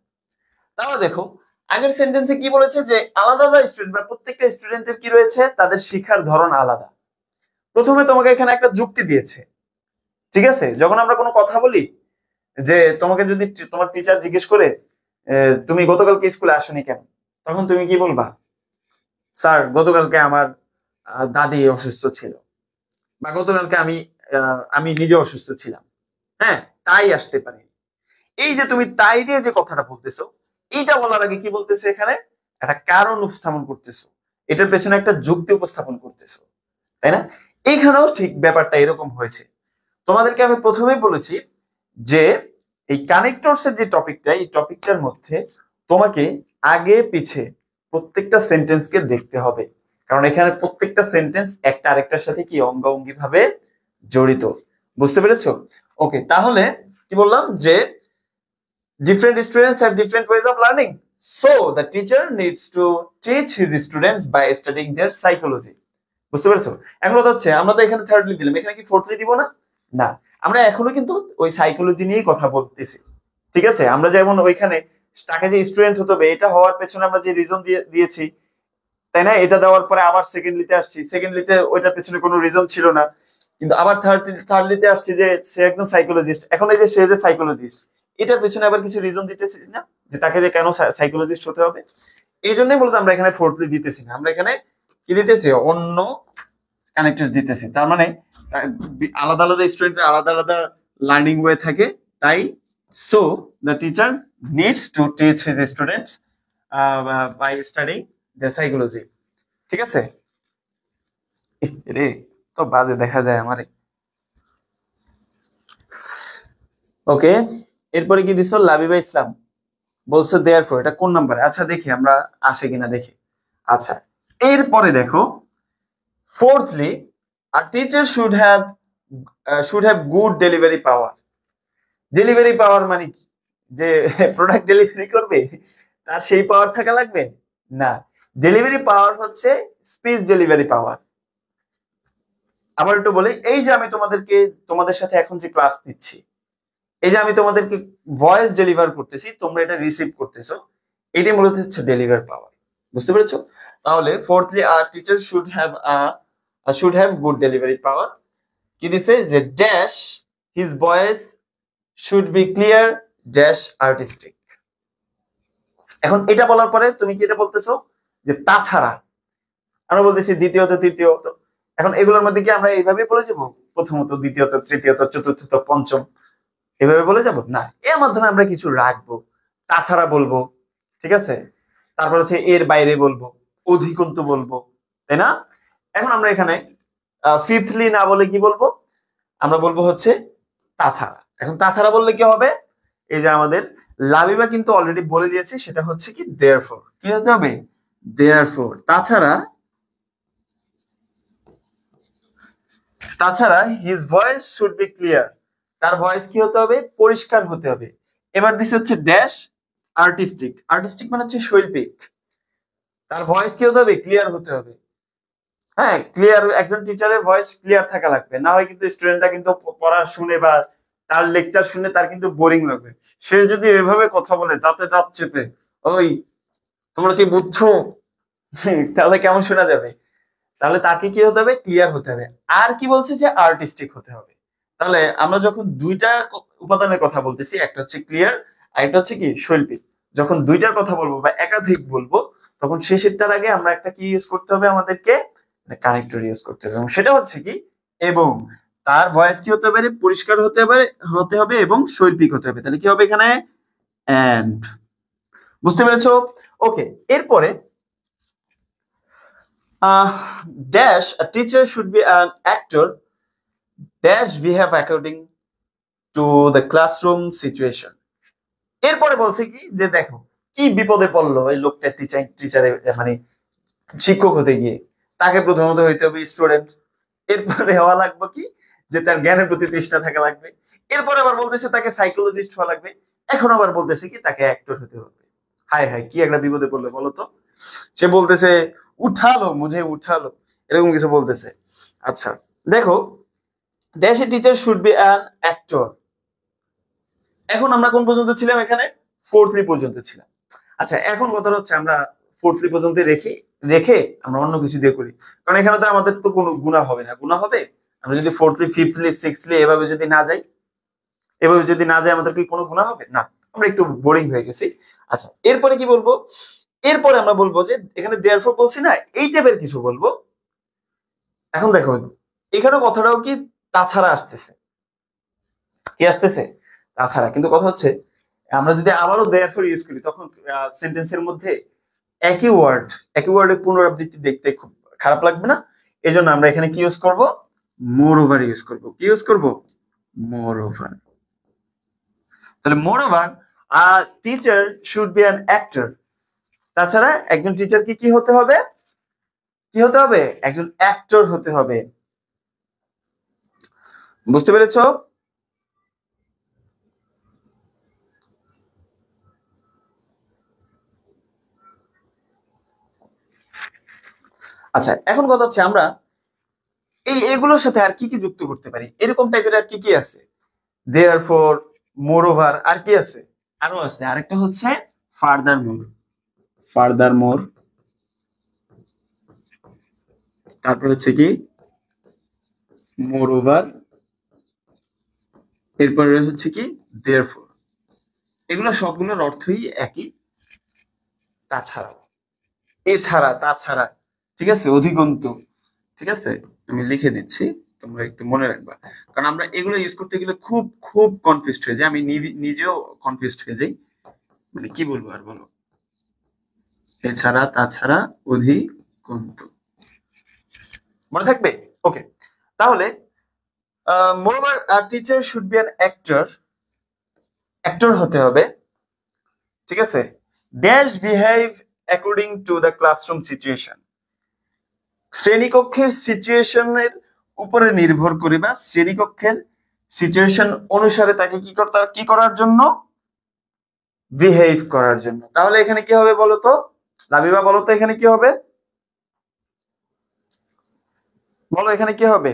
Speaker 1: তাহলে দেখো, আগের সেন্টেন্সে কি বলেছে, যে আলাদা আলাদা স্টুডেন্ট বা প্রত্যেকটা স্টুডেন্টের কি রয়েছে? তাদের শিক্ষার ধরন আলাদা। প্রথমে তোমাকে এখানে একটা যুক্তি দিয়েছে। ঠিক আছে, যখন আমরা কোনো কথা বলি, যে তোমাকে যদি তোমার টিচার জিজ্ঞেস করে তুমি গতকালকে স্কুলে আসোনি কেন, তখন তুমি কি বলবা? স্যার, গতকালকে আমার দাদি অসুস্থ ছিল, বা গতকালকে আমি নিজে অসুস্থ ছিলাম, হ্যাঁ, তাই আসতে পারি। এই যে তুমি তাই দিয়ে যে কথাটা বলতেছো, এইটা বলার আগে কি বলতেছে? এখানে একটা কারণ উপস্থাপন করতেছো, এটার পেছনে একটা যুক্তি উপস্থাপন করতেছো, তাই না? এইখানেও ঠিক ব্যাপারটা এরকম হয়েছে। তোমাদেরকে আমি প্রথমেই বলেছি যে এই কানেক্টরস এর যে টপিকটা, এই টপিকটার মধ্যে তোমাকে আগে পিছে প্রত্যেকটা সেন্টেন্সকে দেখতে হবে, কারণ এখানে প্রত্যেকটা সেন্টেন্স একটা আরেকটার সাথে কি অঙ্গাঅঙ্গি ভাবে জড়িত। বুঝতে পেরেছো? ওকে, তাহলে কি বললাম, যে different students have different ways of learning, so the teacher needs to teach his students by studying their psychology. বুঝতে পেরেছো? এখন কথা হচ্ছে, আমরা তো এখানে থার্ডলি দিলাম, এখানে কি ফোর্থলি দিব না? না, আমরা এখনো কিন্তু ওই সাইকোলজি নিয়েই কথা বলতেছি। ঠিক আছে, আমরা যেমন ওইখানে তাকে যে স্টুডেন্ট হতে হবে, এটা হওয়ার পেছনে আমরা যে রিজন দিয়েছি, তাই না? এটা দেওয়ার পরে আবার সেকেন্ডলিতে আসছি, সেকেন্ডলিতে ওইটার পেছনে কোনো রিজন ছিল না, কিন্তু আবার থার্ডলিতে আসছি যে সে একজন সাইকোলজিস্ট। এখন এই যে সে যে সাইকোলজিস্ট, এটার পেছনে আবার কিছু রিজন দিতেছি না, যে তাকে যে কেন সাইকোলজিস্ট হতে হবে। এই জন্যই মূলত আমরা এখানে ফোর্থলি দিতেছি না, আমরা এখানে কি দিতেছি? অন্য কানেক্টর দিতেছি। তার মানে আলাদা আলাদা স্টুডেন্টের আলাদা আলাদা লার্নিং ওয়ে থাকে, তাই so the teacher needs to teach his students by studying the psychology. ঠিক আছে, রে তো বাজে দেখা যায় আমারে। ওকে, এরপরে কি দিছো? লাবিবা ইসলাম বলছো দেয়ার ফর, এটা কোন নাম্বারে? আচ্ছা দেখি আমরা আসে কিনা দেখি। আচ্ছা, এরপরে দেখো, fourthly a teacher should have good delivery power. Delivery power মানে কি? যে প্রোডাক্ট ডেলিভারি করবে তার সেই পাওয়ার থাকা লাগবে? না, ডেলিভারি পাওয়ার হচ্ছে স্পিচ ডেলিভারি পাওয়ার। আবার একটু বলি, এই যে আমি তোমাদের সাথে এখন যে ক্লাস নিচ্ছি, এই যে আমি তোমাদেরকে ভয়েস ডেলিভার করতেছি, তোমরা এটা রিসিভ করতেছো, এটাই মূলত হচ্ছে ডেলিভার পাওয়ার। বুঝতে পেরেছো? তাহলে fourthly teacher should have good delivery power. কি দিছে যে dash his voice should be clear dash artistic. এখন এটা বলার পরে তুমি কি এটা বলতেছো যে তাছাড়া আমরা বলতেছি দ্বিতীয়ত তৃতীয়ত। এখন এগুলোর মধ্যে কি আমরা এইভাবে বলে যাবো প্রথমত, দ্বিতীয়ত, তৃতীয়ত, চতুর্থত, পঞ্চম, এভাবে বলে যাব না? এর মাধ্যমে আমরা কিছু রাখবো, তাছাড়া বলবো, ঠিক আছে? তারপর হচ্ছে এর বাইরে বলবো, অধিকন্তু বলবো, তাই না? এখন আমরা এখানে ফিফথলি না বলে কি বলবো? আমরা বলবো হচ্ছে তাছাড়া। এখন তাছাড়া বললে কি হবে? এই যে আমাদের লাবিবা কিন্তু অলরেডি বলে দিয়েছে, সেটা হচ্ছে কি দেয়ারফর। কি হতে হবে? দেয়ারফর। তাছাড়া তাছাড়া his voice should be clear, তার ভয়েস কি হতে হবে? পরিষ্কার হতে হবে। এবার দিছে হচ্ছে ড্যাশ আর্টিস্টিক। আর্টিস্টিক মানে হচ্ছে শৈল্পিক। তার ভয়েস কি হতে হবে? ক্লিয়ার হতে হবে। হ্যাঁ, ক্লিয়ার। একজন টিচারের ভয়েস ক্লিয়ার থাকা লাগবে, না হয় কিন্তু স্টুডেন্টরা কিন্তু পড়া শুনে বা তার লেকচার শুনে তার কিন্তু বোরিং লাগবে। সে যদি এভাবে কথা বলে দাঁতে দাঁত চেপে, ওই তোমরা কি বুঝছো, তাহলে কেমন শোনা যাবে? তাহলে তাকে কি হতে হবে? ক্লিয়ার হতে হবে। আর কি বলছে? যে আর্টিস্টিক হতে হবে। তাহলে আমরা যখন দুইটা উপাদানের কথা বলতেছি, একটা হচ্ছে ক্লিয়ার আর একটা হচ্ছে কি শৈল্পিক, যখন দুইটার কথা বলবো বা একাধিক বলবো, তখন শেষেরটার আগে আমরা একটা কি ইউজ করতে হবে? আমাদেরকে কানেক্টর ইউজ করতে হবে, এবং সেটা হচ্ছে কি এবং। তার ভয়েস কি হতে পারে? পরিষ্কার হতে হবে এবং শৈল্পিক হতে হবে। তাহলে কি হবে এখানে? এন্ড। বুঝতে পেরেছো? ওকে। এরপরে dash a teacher should be an actor dash behave according to the classroom situation. এরপরে বলছে কি যে দেখো কি বিপদে পড়লো এই লোকটা টিচারে, মানে শিক্ষক হতে গিয়ে। তাকে প্রথমত হইতে হবে স্টুডেন্ট, এরপরে হওয়া লাগবে কি যে তার জ্ঞানের প্রতি তৃষ্ণা থাকা লাগবে, এরপরে আবার বলতেছে তাকে সাইকোলজিস্ট হওয়া লাগবে, এখন আবার বলতেছে কি তাকে অ্যাক্টর হতে হবে। হায় হায়, কি একটা বিপদে পড়লো বলো তো। সে বলতেছে উঠালো মুঝে উঠালো, এরকম কিছু বলতেছে। আচ্ছা দেখো, dash a teacher should be an actor. এখন আমরা কোন পর্যন্ত ছিলাম? এখানে ফোর্থলি পর্যন্ত ছিলাম। আচ্ছা এখন কথা হচ্ছে আমরা ফোর্থলি পর্যন্ত রেখে রেখে আমরা অন্য কিছু দিয়ে করি, কারণ এখানে তো আমাদের তো কোনো গুণা হবে না। গুণা হবে আমরা যদি ফোর্থলি, ফিফথলি, সিক্সথলি এভাবে যদি না যাই, এভাবে যদি না যাই, আমাদের কি কোনো গুণা হবে না? আমরা একটু বোরিং হয়ে গেছি। আচ্ছা এরপরে কি বলবো? এরপরে আমরা বলবো যে এখানে দেয়ারফর বলছি না, এই টাইপের কিছু বলবো। এখন দেখো এখানে কথাটাও কি তাছাড়া আসতেছে। কি আসতেছে? তাছাড়া। কিন্তু কথা হচ্ছে আমরা যদি আবারও দেয়ারফর ইউজ করি, তখন সেন্টেন্সের মধ্যে একই ওয়ার্ডের পুনরাবৃত্তি দেখতে খুব খারাপ লাগবে না? এই জন্য আমরা এখানে কি ইউজ করব? মোর ওভার ইউজ করব। কি ইউজ করব? Moreover. তাহলে moreover teacher should be an actor. তাছাড়া একজন টিচারকে কি হতে হবে? কি হতে হবে? একজন অ্যাক্টর হতে হবে। বুঝতে পেরেছো? আচ্ছা এখন কথা হচ্ছে আমরা এগুলোর সাথে আর কি কি যুক্ত করতে পারি? এরকম টাইপের আর কি কি আছে? দেয়ারফর, মোর ওভার, আর কি আছে? আরো আছে। আরেকটা হচ্ছে ফার্দার মোর। ফার্দার মোর, তারপর হচ্ছে কি মোর ওভার, এরপরে হচ্ছে কি দেয়ারফর। এগুলো সবগুলোর অর্থই একই। তাছাড়া, এছাড়া, তাছাড়া, ঠিক আছে? অধিকন্তু, ঠিক আছে? আমি লিখে দিচ্ছি, তোমরা একটু মনে রাখবা, কারণ আমরা এগুলো ইউজ করতে গেলে খুব খুব কনফিউজড হয়ে যাই। আমি নিজেও কনফিউজড হয়ে যাই, মানে কি বলবো আর বলো। এছাড়া, তাছাড়া, অধিকন্তু, মনে থাকবে? ওকে। তাহলে moreover teacher should be an actor. Actor হতে হবে, ঠিক আছে? Dash behave according to the classroom situation. শ্রেণীকক্ষের সিচুয়েশনের উপরে নির্ভর করে বা শ্রেণীকক্ষের সিচুয়েশন অনুসারে তাকে কি করার জন্য? বিহেভ করার জন্য। তাহলে এখানে কি হবে বলো তো? লাবিবা বলো তো এখানে কি হবে? বলো এখানে কি হবে?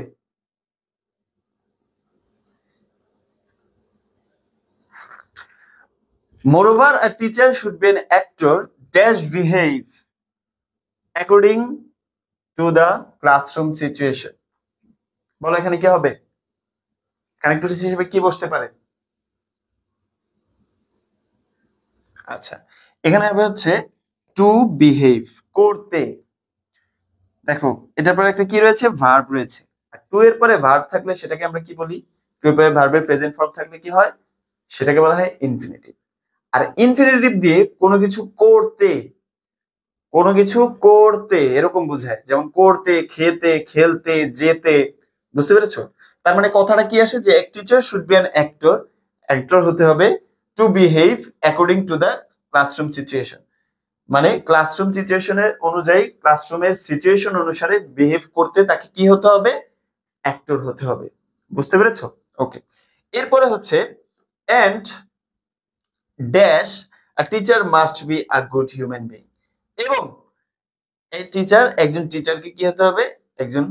Speaker 1: Moreover a teacher should be an actor dash behave according to the classroom situation. বলো এখানে কি হবে? কানেক্টর হিসেবে কি বসতে পারে? আচ্ছা, এখানে হবে হচ্ছে টু বিহেভ, করতে। দেখো এটার পরে একটা কি রয়েছে? ভার্ব রয়েছে। আর টু এর পরে ভার্ব থাকলে সেটাকে আমরা কি বলি? টু এর পরে ভার্বের প্রেজেন্ট ফর্ম থাকলে কি হয়? সেটাকে বলা হয় ইনফিনিটিভ। আর ইনফিনিটিভ দিয়ে কোনো কিছু করতে, কোনো কিছু করতে এরকম বোঝায়, যেমন করতে, খেতে, খেলতে, যেতে। বুঝতে পেরেছো? তার মানে কথাটা কি আসে যে এক teacher should be an actor, actor হতে হবে two behave according to the classroom situation. মানে ক্লাসরুম সিচুয়েশনের অনুযায়ী, ক্লাসরুমের সিচুয়েশন অনুসারে বিহেভ করতে তাকে কি হতে হবে? অ্যাক্টর হতে হবে। বুঝতে পেরেছো? ওকে। এরপরে হচ্ছে and dash a teacher must be a good human being. এবং এই টিচার, একজন টিচারকে কি হতে হবে? একজন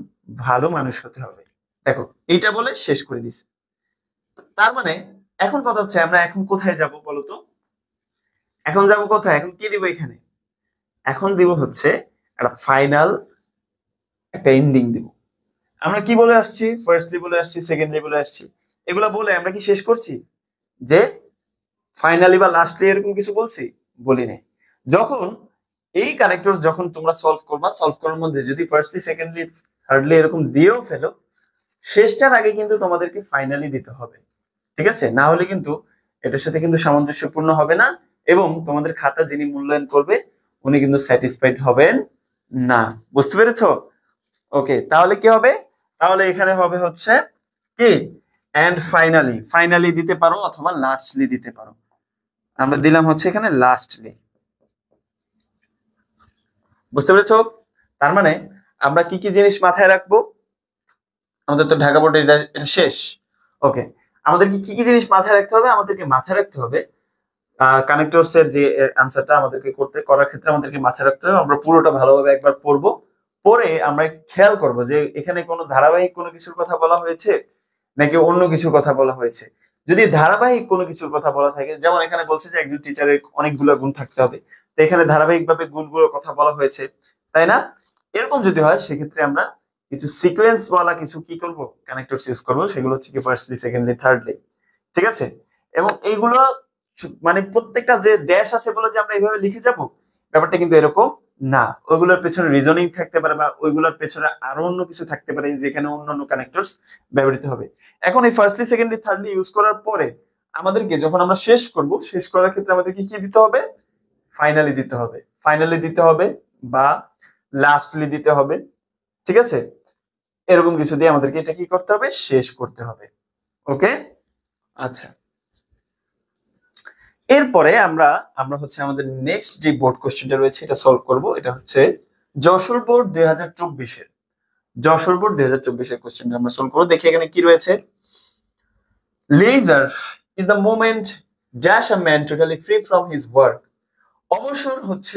Speaker 1: ভালো মানুষ হতে হবে। দেখো এইটা বলে শেষ করে দিছে। তার মানে এখন কথা হচ্ছে আমরা এখন কোথায় যাব বলো তো? এখন যাব কোথায়? এখন কি দিব এখানে? এখন দিব হচ্ছে একটা ফাইনাল, একটা এন্ডিং দিব। আমরা কি বলে আসছি? ফার্স্টলি বলে আসছি, সেকেন্ডলি বলে আসছি। এগুলা বলে আমরা কি শেষ করছি? যে ফাইনালি বা লাস্টলি এরকম কিছু বলছি? বলি নাই। যখন এই কানেক্টরস যখন তোমরা সলভ করবা, সলভ করার মধ্যে যদি ফার্স্টলি, সেকেন্ডলি, থার্ডলি এরকম দিয়েও ফেলো, শেষটার আগে কিন্তু তোমাদেরকে ফাইনালি দিতে হবে। ঠিক আছে? না হলে কিন্তু এটার সাথে কিন্তু সামঞ্জস্যপূর্ণ হবে না, এবং তোমাদের খাতা যিনি মূল্যায়ন করবে উনি কিন্তু স্যাটিসফাইড হবেন না। বুঝতে পেরেছো? ওকে, তাহলে কি হবে? তাহলে এখানে হবে হচ্ছে কি, এন্ড ফাইনালি, ফাইনালি দিতে পারো অথবা লাস্টলি দিতে পারো। আমরা দিলাম হচ্ছে এখানে লাস্টলি। বুঝতে পেরেছো? তার মানে আমরা কি কি জিনিস মাথায় রাখবো? আমাদের তো ঢাকা বোর্ডে এটা এটা শেষ। ওকে, আমাদেরকে কি কি জিনিস মাথায় রাখতে হবে? আমাদেরকে মাথায় রাখতে হবে কানেক্টরস এর যে আনসারটা আমাদেরকে করার ক্ষেত্রে আমাদেরকে মাথায় রাখতে হবে, আমরা পুরোটা ভালোভাবে একবার পড়বো। পরে আমরা খেয়াল করব যে এখানে কোনো ধারাবাহিক কোনো কিছুর কথা বলা হয়েছে নাকি অন্য কিছুর কথা বলা হয়েছে। যদি ধারাবাহিক কোনো কিছুর কথা বলা থাকে, যেমন এখানে বলছে যে একজন টিচারের অনেকগুলো গুণ থাকতে হবে, তো এখানে ধারাবাহিকভাবে গুণগুলোর কথা বলা হয়েছে, তাই না? এরকম যদি হয় সেক্ষেত্রে আমরা কিছু সিকোয়েন্স ওয়ালা কিছু কি করব, কানেক্টরস ইউজ করব। সেগুলো হচ্ছে কি ফার্স্টলি, সেকেন্ডলি, থার্ডলি। ঠিক আছে? এবং এইগুলো মানে প্রত্যেকটা যে ড্যাশ আছে বলে যে আমরা এইভাবে লিখে যাব, ব্যাপারটা কিন্তু এরকম না। ওইগুলোর পেছনে রিজনিং থাকতে পারে, বা ওইগুলোর পেছনে আরো অন্য কিছু থাকতে পারে যেখানে অন্যান্য কানেক্টরস ব্যবহৃত হবে। এখন এই ফার্স্টলি, সেকেন্ডলি, থার্ডলি ইউজ করার পরে আমাদেরকে যখন আমরা শেষ করব, শেষ করার ক্ষেত্রে আমাদেরকে কি দিতে হবে? ফাইনালি দিতে হবে, ফাইনালি দিতে হবে, বা লাস্টলি দিতে হবে। ঠিক আছে? এরকম কিছু দিয়ে আমাদেরকে এটা কি করতে হবে? শেষ করতে হবে। ওকে, আচ্ছা। এরপরে আমরা আমরা হচ্ছে আমাদের নেক্সট যে বোর্ড কোশ্চেনটা রয়েছে এটা সলভ করব। এটা হচ্ছে যশোর বোর্ড 2024-এর, যশোর বোর্ড 2024-এর কোশ্চেনটা আমরা সলভ করব। দেখি এখানে কি রয়েছে। Leisure is the moment dash a man totally free from his work. অবসর হচ্ছে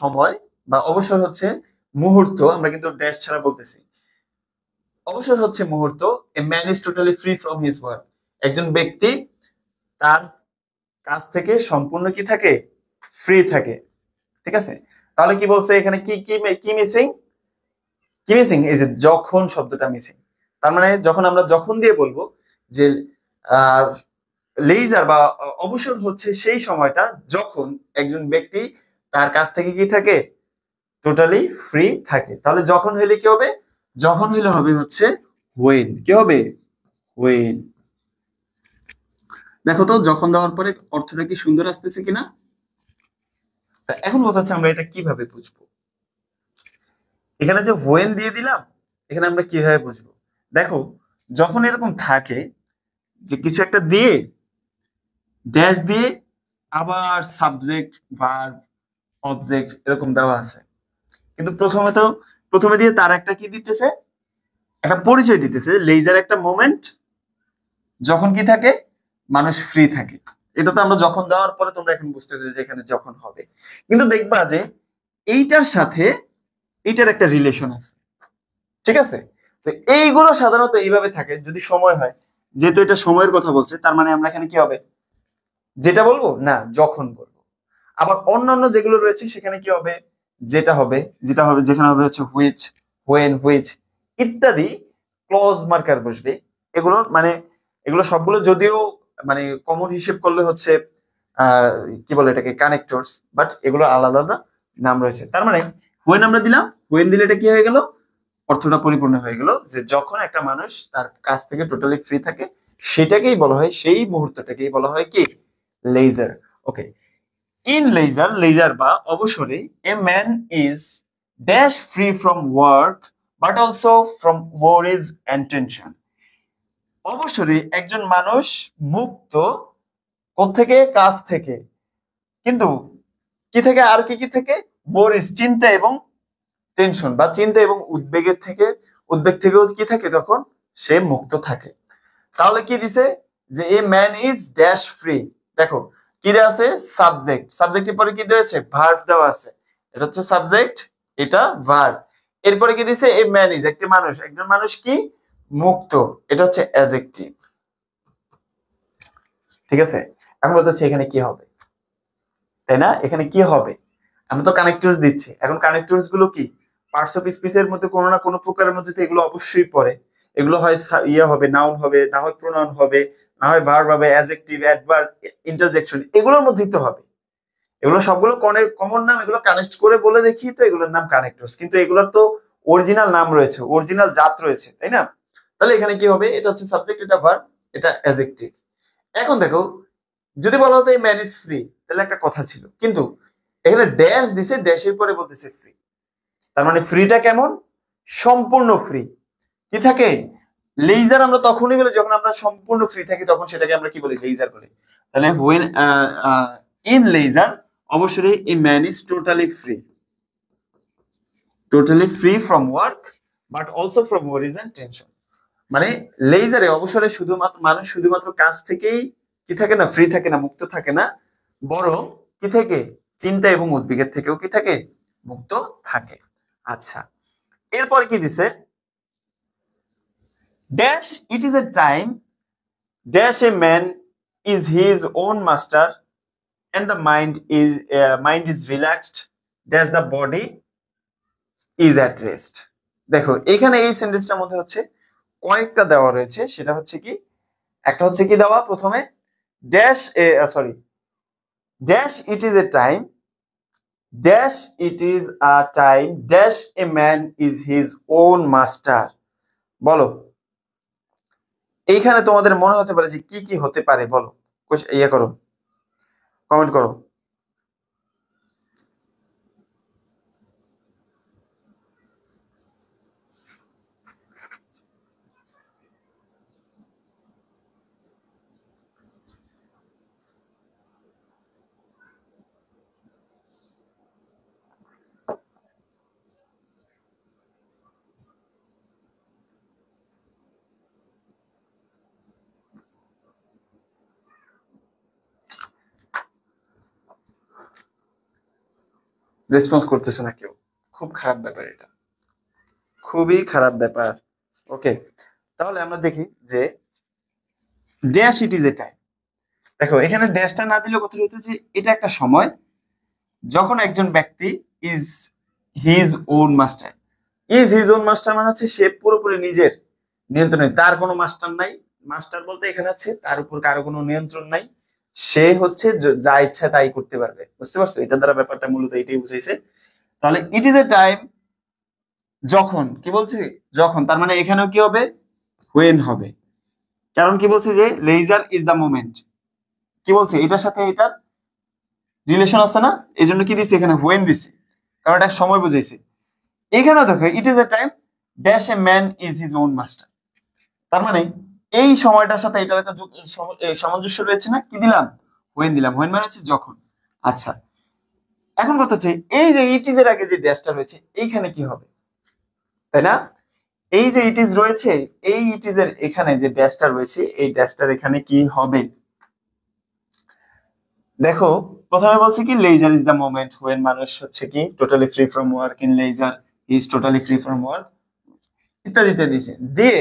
Speaker 1: সময়, বা অবসর হচ্ছে মুহূর্ত, আমরা কিন্তু ড্যাশ ছাড়া বলতেছি। অবসর হচ্ছে মুহূর্ত, এ man is totally free from his work. একজন ব্যক্তি তার কাজ থেকে সম্পূর্ণ কি থাকে? ফ্রি থাকে। ঠিক আছে? তাহলে কি বলছে এখানে? কি কি কি মিসিং? কি মিসিং? এই যে যখন শব্দটা মিসিং। তার মানে যখন আমরা যখন দিয়ে বলবো যে লেজার বা অবসর হচ্ছে সেই সময়টা যখন একজন ব্যক্তি তার কাছ থেকে কি থাকে? টোটালি ফ্রি থাকে। তাহলে যখন হইলে কি হবে? যখন হইলে হবে হচ্ছে when। কি হবে? when। দেখো তো যখন দেওয়ার পরে অর্থটা কি সুন্দর আসতেছে কিনা? এখন কথা হচ্ছে আমরা এটা কিভাবে বুঝবো? এখানে যে when দিয়ে দিলাম, এখানে আমরা কিভাবে বুঝবো? দেখো যখন এরকম থাকে যে কিছু একটা দিয়ে ড্যাশ দিয়ে আবার সাবজেক্ট, ভার্ব, অবজেক্ট এরকম দেওয়া আছে, কিন্তু প্রথমে দিয়ে তার একটা কি দিতেছে? একটা পরিচয় দিতেছে। লেজার একটা মোমেন্ট যখন কি থাকে? মানুষ ফ্রি থাকে। এটা তো আমরা যখন দেওয়ার পরে তোমরা এখন বুঝতেছো যে এখানে যখন হবে। কিন্তু দেখবা যে এইটার সাথে এইটার একটা রিলেশন আছে। ঠিক আছে? তো এইগুলো সাধারণত এইভাবে থাকে যদি সময় হয়। যেহেতু এটা সময়ের কথা বলছে, তার মানে আমরা এখানে কি হবে? যেটা বলবো না, যখন বলবো। আবার অন্যান্য যেগুলো রয়েছে সেখানে কি হবে, যেটা হবে যেখানে হবে হচ্ছে হুইচ, হোয়েন, হুইচ ইত্যাদি ক্লজ মার্কার বসবে। এগুলো মানে এগুলো সবগুলো যদিও মানে কমন হিসেব করলে হচ্ছে আহ কি বলে এটাকে কানেক্টরস, বাট এগুলো আলাদা আলাদা নাম রয়েছে। তার মানে হোয়েন আমরা দিলাম, হোয়েন দিলে এটা কি হয়ে গেল, অর্থটা পরিপূর্ণ হয়ে গেল যে যখন একটা মানুষ তার কাছ থেকে টোটালি ফ্রি থাকে সেটাকেই বলা হয়, সেই মুহূর্তটাকেই বলা হয় কি leisure. Okay, in leisure, leisure বা অবসরে a man is dash free from work but also from worries and tension. অবসরে একজন মানুষ মুক্ত কোত্থেকে, কাজ থেকে, কিন্তু কি থেকে, আর কি কি থেকে, ওয়ারিজ চিন্তা এবং টেনশন বা চিন্তা এবং উদ্বেগের থেকে, উদ্বেগ থেকেও কি থাকে তখন সে মুক্ত থাকে। তাহলে কি দিছে যে এ ম্যান ইজ ড্যাশ ফ্রি। দেখো কি দেওয়া আছে, সাবজেক্ট, সাবজেক্টের পরে কি দেওয়া আছে, ভার্ব দেওয়া আছে, এটা হচ্ছে সাবজেক্ট, এটা ভার্ব। এরপরে কি দিছে, এ ম্যান ইজ একটি মানুষ, একজন মানুষ কি মুক্ত, এটা হচ্ছে অ্যাডজেক্টিভ। ঠিক আছে, এখন বলতে হচ্ছে এখানে কি হবে, তাই না, এখানে কি হবে, আমরা তো কানেক্টরস দিচ্ছি। এখন কানেক্টরস গুলো কি, পার্টস অফ স্পিচের মধ্যে কোনো না কোনো প্রকারের মধ্যে তো এগুলো অবশ্যই পড়ে। এগুলো হয় ইয়ে হবে, নাউন হবে, না হয় প্রোনাউন হবে, না হয় ভার্ব হবে, অ্যাডজেক্টিভ, অ্যাডভার্ব, ইন্টারজেকশন, এগুলোর মধ্যেই তো হবে। এগুলো সবগুলো কমন নাম, এগুলো কানেক্ট করে বলে দেখি তো এগুলোর নাম কানেক্টরস, কিন্তু এগুলোর তো অরিজিনাল নাম রয়েছে, অরিজিনাল জাত রয়েছে, তাই না। তাহলে এখানে কি হবে, এটা হচ্ছে সাবজেক্ট, এটা ভার্ব, এটা অ্যাডজেক্টিভ। এখন দেখো যদি বলা হতো এই ম্যান ইজ ফ্রি, তাহলে একটা কথা ছিল, কিন্তু এখানে ড্যাশ দিছে, ড্যাশের পরে বলতেছে ফ্রি। তার মানে ফ্রিটা কেমন, সম্পূর্ণ ফ্রি। কি থাকে, লেজার আমরা তখনই বলি যখন আমরা সম্পূর্ণ ফ্রি থাকি, তখন সেটাকে আমরা কি বলি, লেজার বলি। তাহলে হোয়েন ইন লেজার অবশ্যই a man is totally free, totally free from work but also from worries and tension. মানে লেজারে অবসরে শুধুমাত্র মানুষ শুধুমাত্র কাজ থেকেই কি থাকে না, ফ্রি থাকে না, মুক্ত থাকে না, বরং কি থেকে, চিন্তা এবং উদ্বেগের থেকেও কি থাকে, মুক্ত থাকে। আচ্ছা, এরপরে কি দিছে, dash it is a time dash a man is his own master and the mind is relaxed dash the body is at rest। দেখো এখানে এই সেন্টেন্সটার মধ্যে হচ্ছে কয়েকটা দেওয়া রয়েছে, সেটা হচ্ছে কি, একটা হচ্ছে কি দেওয়া প্রথমে, dash a sorry, dash it is a time dash it is a time dash a man is his own master. বলো এইখানে তোমাদের মনে হতে পারে যে কি কি হতে পারে, বলো, ইয়ে করো, কমেন্ট করো। রেসপন্স করতেছে না কেউ, খুব খারাপ ব্যাপার এটা, খুবই খারাপ ব্যাপার। ওকে, তাহলে আমরা দেখি যে dash it is a time. দেখো এখানে ড্যাশটা না দিলে কথা হচ্ছে যে এটা একটা সময় যখন একজন ব্যক্তি is his own master. Is his own master মানে হচ্ছে সে পুরোপুরি নিজের নিয়ন্ত্রণে, তার কোনো মাস্টার নাই। মাস্টার বলতে এখানে হচ্ছে তার উপর কারো কোনো নিয়ন্ত্রণ নাই, সে হচ্ছে যা ইচ্ছা তাই করতে পারবে। বুঝতে পারছো, এটা দ্বারা ব্যাপারটা মূলত এটাই বুঝাইছে। তাহলে ইট ইজ এ টাইম, যখন কি বলছে, যখন, তার মানে এখানেও কি হবে, হোয়েন হবে। কারণ কি বলছে যে লেজার ইজ দ্য মোমেন্ট, কি বলছে এটার সাথে এটার রিলেশন আছে না, এই জন্য কি দিছে এখানে হোয়েন দিছে, কারণ এটা সময় বুঝাইছে। এখানেও দেখো it is a time dash a man is his own master. তার মানে এই সময়টার সাথে এটার একটা সামঞ্জস্য রয়েছে না, কি দিলাম, হোয়েন দিলাম। হোয়েন মানে হচ্ছে যখন। আচ্ছা, এখন কথা হচ্ছে এই যে ইট ইজ এর আগে যে ড্যাশটা রয়েছে এইখানে কি হবে, তাই না। এই যে ইট ইজ রয়েছে, এই ইট ইজ এর এখানে যে ড্যাশটা রয়েছে, এই ড্যাশটার এখানে কি হবে, দেখো প্রথমে বলছে কি leisure is the moment when মানুষ হচ্ছে কি totally free from work, in leisure is totally free from work, ইত্যাদি ইত্যাদি দিয়ে।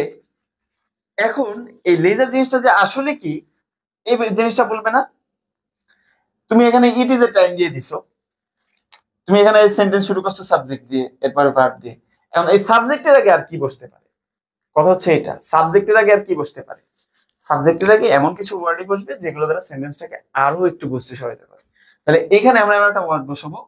Speaker 1: এখন এই লেজার জিনিসটা যে আসলে কি, এই জিনিসটা বলবে না, তুমি এখানে ইট ইজ এ টাইম দিয়ে দিছো, তুমি এখানে সেন্টেন্স শুরু করছো সাবজেক্ট দিয়ে, এরপরে ভার্ব দিয়ে। এখন এই সাবজেক্টের আগে আর কি বসতে পারে? কথা হচ্ছে এটা, সাবজেক্টের আগে আর কি বসতে পারে? সাবজেক্টের আগে এমন কিছু ওয়ার্ডই বসবে যেগুলো দ্বারা সেন্টেন্সটাকে আরো একটু বুঝতে সহায়তা করে। তাহলে এখানে আমরা এমন একটা ওয়ার্ড বসাবো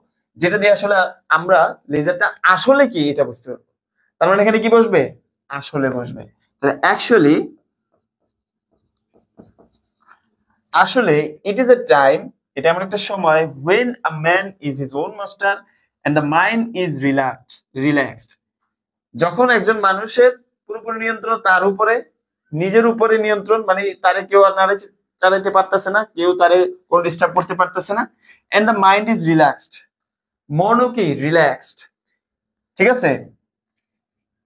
Speaker 1: যেটা দিয়ে আসলে আমরা লেজারটা আসলে কি এটা বুঝতে পারবো। তার মানে এখানে কি বসবে? আসলে বসবে। তাহলে অ্যাকচুয়ালি, আসলে ইট ইজ এ টাইম, এটা এমন একটা সময় when a man is his own master and the mind is relaxed, যখন একজন মানুষের পুরোপুরি নিয়ন্ত্রণ তার উপরে, নিজের উপরে নিয়ন্ত্রণ, মানে তারে কেউ আর নাড়ে চালাইতে পারতেছে না, কেউ তারে কোন ডিস্টার্ব করতে পারতেছে না, and the mind is relaxed, মনও কি রিল্যাক্সড, ঠিক আছে,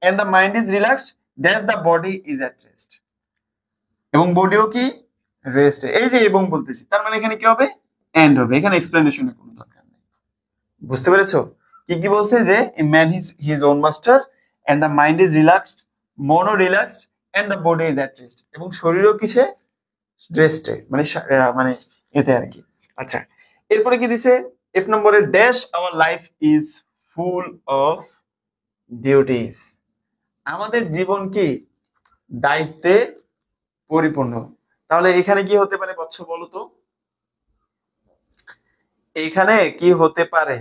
Speaker 1: and the mind is relaxed, thus the body is at rest, এবং বডিও কি রেস্ট। এই যে এবং বলতেছি, তার মানে এখানে কি হবে? এন্ড হবে, এখানে এক্সপ্লেনেশনের কোনো দরকার নেই। বুঝতে পেরেছো কি কি বলছে? যে man is his own master and the mind is relaxed, মনও relaxed, and the body is at rest, এবং শরীরও কিসে? রেস্টে, মানে মানে এতে আর কি। আচ্ছা, এরপরে কি দিছে? এফ নম্বরে dash our life is full of duties, আমাদের জীবন কি দায়িত্বে পরিপূর্ণ। তাহলে এখানে কি হতে পারে বৎস, বলো তো? এইখানে কি হতে পারে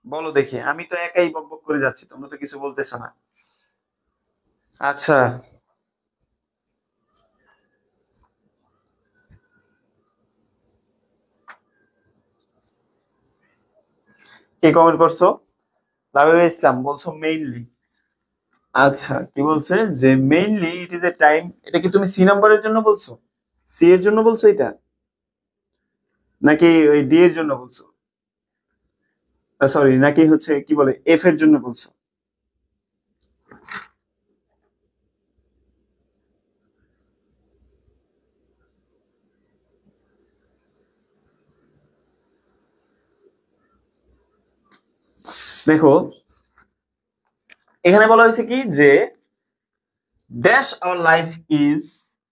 Speaker 1: বলো দেখি, আমি তো একাই বকবক করে যাচ্ছি, তোমরা তো কিছু বলতেছ না। আচ্ছা, কে কমেন্ট করছো? লাবিবা ইসলাম বলছো মেইনলি। আচ্ছা, কি বলছে? যে mainly it is a time, এটা কি তুমি সি নাম্বারের জন্য বলছো? সি এর জন্য বলছো এটা, নাকি ওই ডি এর জন্য বলছো? সরি, নাকি হচ্ছে কি বলে এফ এর জন্য বলছো? দেখো, এখানে বলা হয়েছে কি যে dash our life is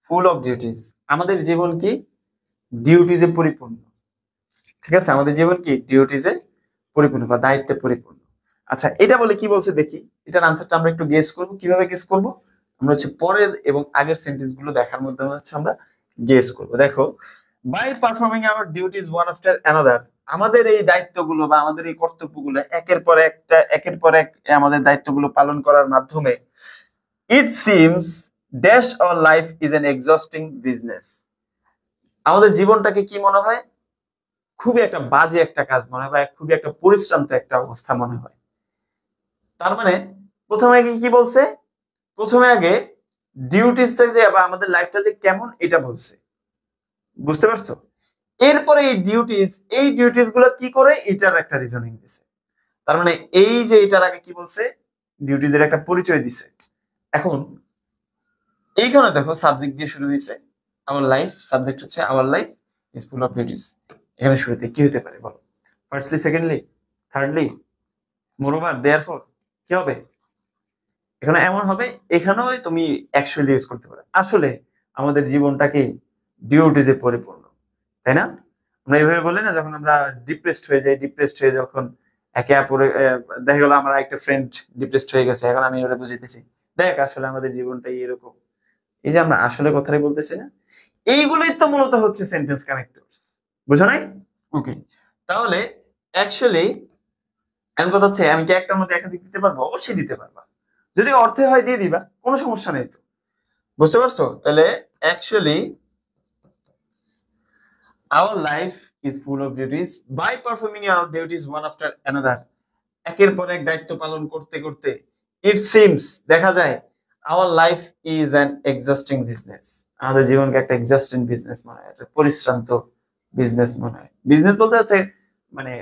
Speaker 1: full of duties, আমাদের জীবন কি ডিউটিজে পরিপূর্ণ। ঠিক আছে, আমাদের জীবন কি ডিউটিজে পরিপূর্ণ বা দায়িত্বে পরিপূর্ণ। আচ্ছা, এটা বলে কি বলছে দেখি, এটার আনসারটা আমরা একটু গেস করব। কিভাবে গেস করব? আমরা হচ্ছে পরের এবং আগের সেন্টেন্স গুলো দেখার মাধ্যমে হচ্ছে আমরা গেস করব। দেখো, by performing our duties one after another, আমাদের এই দায়িত্বগুলো বা আমাদের এই কর্তব্যগুলো একের পর এক আমাদের দায়িত্বগুলো পালন করার মাধ্যমে, it seems dash our life is an exhausting business, আমাদের জীবনটাকে কি মনে হয়? খুবই একটা বাজে একটা কাজ মনে হয়, বা খুবই একটা পরিশ্রান্ত একটা অবস্থা মনে হয়। তার মানে প্রথমে আগে কি বলছে? প্রথমে আগে ডিউটিসটা যে বা আমাদের লাইফটা যে কেমন এটা বলছে, বুঝতে পারছো? এরপরে এই ডিউটিস গুলো কি করে এটার একটা রিজনিং দিছে। তার মানে এই যে এটার আগে কি বলছে? ডিউটিজের একটা পরিচয় দিছে। এখন এইখানে দেখো সাবজেক্ট দিয়ে শুরু হয়েছে, আওয়ার লাইফ, সাবজেক্ট হচ্ছে our life is full of duties. এখানে শুরুতে কি হতে পারে বলো? Firstly, secondly, thirdly, moreover, therefore, কি হবে? এখানে এমন হবে, এখানেও তুমি অ্যাকচুয়ালি ইউজ করতে পারো। আসলে আমাদের জীবনটাকে ডিউটিজে পরিপূর্ণ, তাই না? আমরা এইভাবে বলি না, যখন আমরা ডিপ্রেসড হয়ে যখন একে অপরে দেখা গেল আমার একটা ফ্রেন্ড ডিপ্রেসড হয়ে গেছে, এখন আমি ওটা বুঝিতেছি, দেখ আসলে আমাদের জীবনটাই এরকম। এই যে আমরা আসলে কথাই বলতেছি না, এইগুলোই তো মূলত হচ্ছে সেন্টেন্স কানেক্টর। বুঝো নাই? ওকে, তাহলে অ্যাকচুয়ালি এমন কথা হচ্ছে, আমি কি একটার মধ্যে একাধিক দিতে পারবো? অবশ্যই দিতে পারবা, যদি অর্থে হয় দিয়ে দিবা, কোনো সমস্যা নেই তো। বুঝতে পারছো? তাহলে actually our life is full of duties, by performing our duties one after another, একের পর এক দায়িত্ব পালন করতে করতে, it seems, দেখা যায়, our life is an exhausting business, আমাদের জীবনকে একটা এক্সস্টিং বিজনেস মনে হয়, একটা পরিশ্রান্ত বিজনেস মনে হয়। বিজনেস বলতে হচ্ছে মানে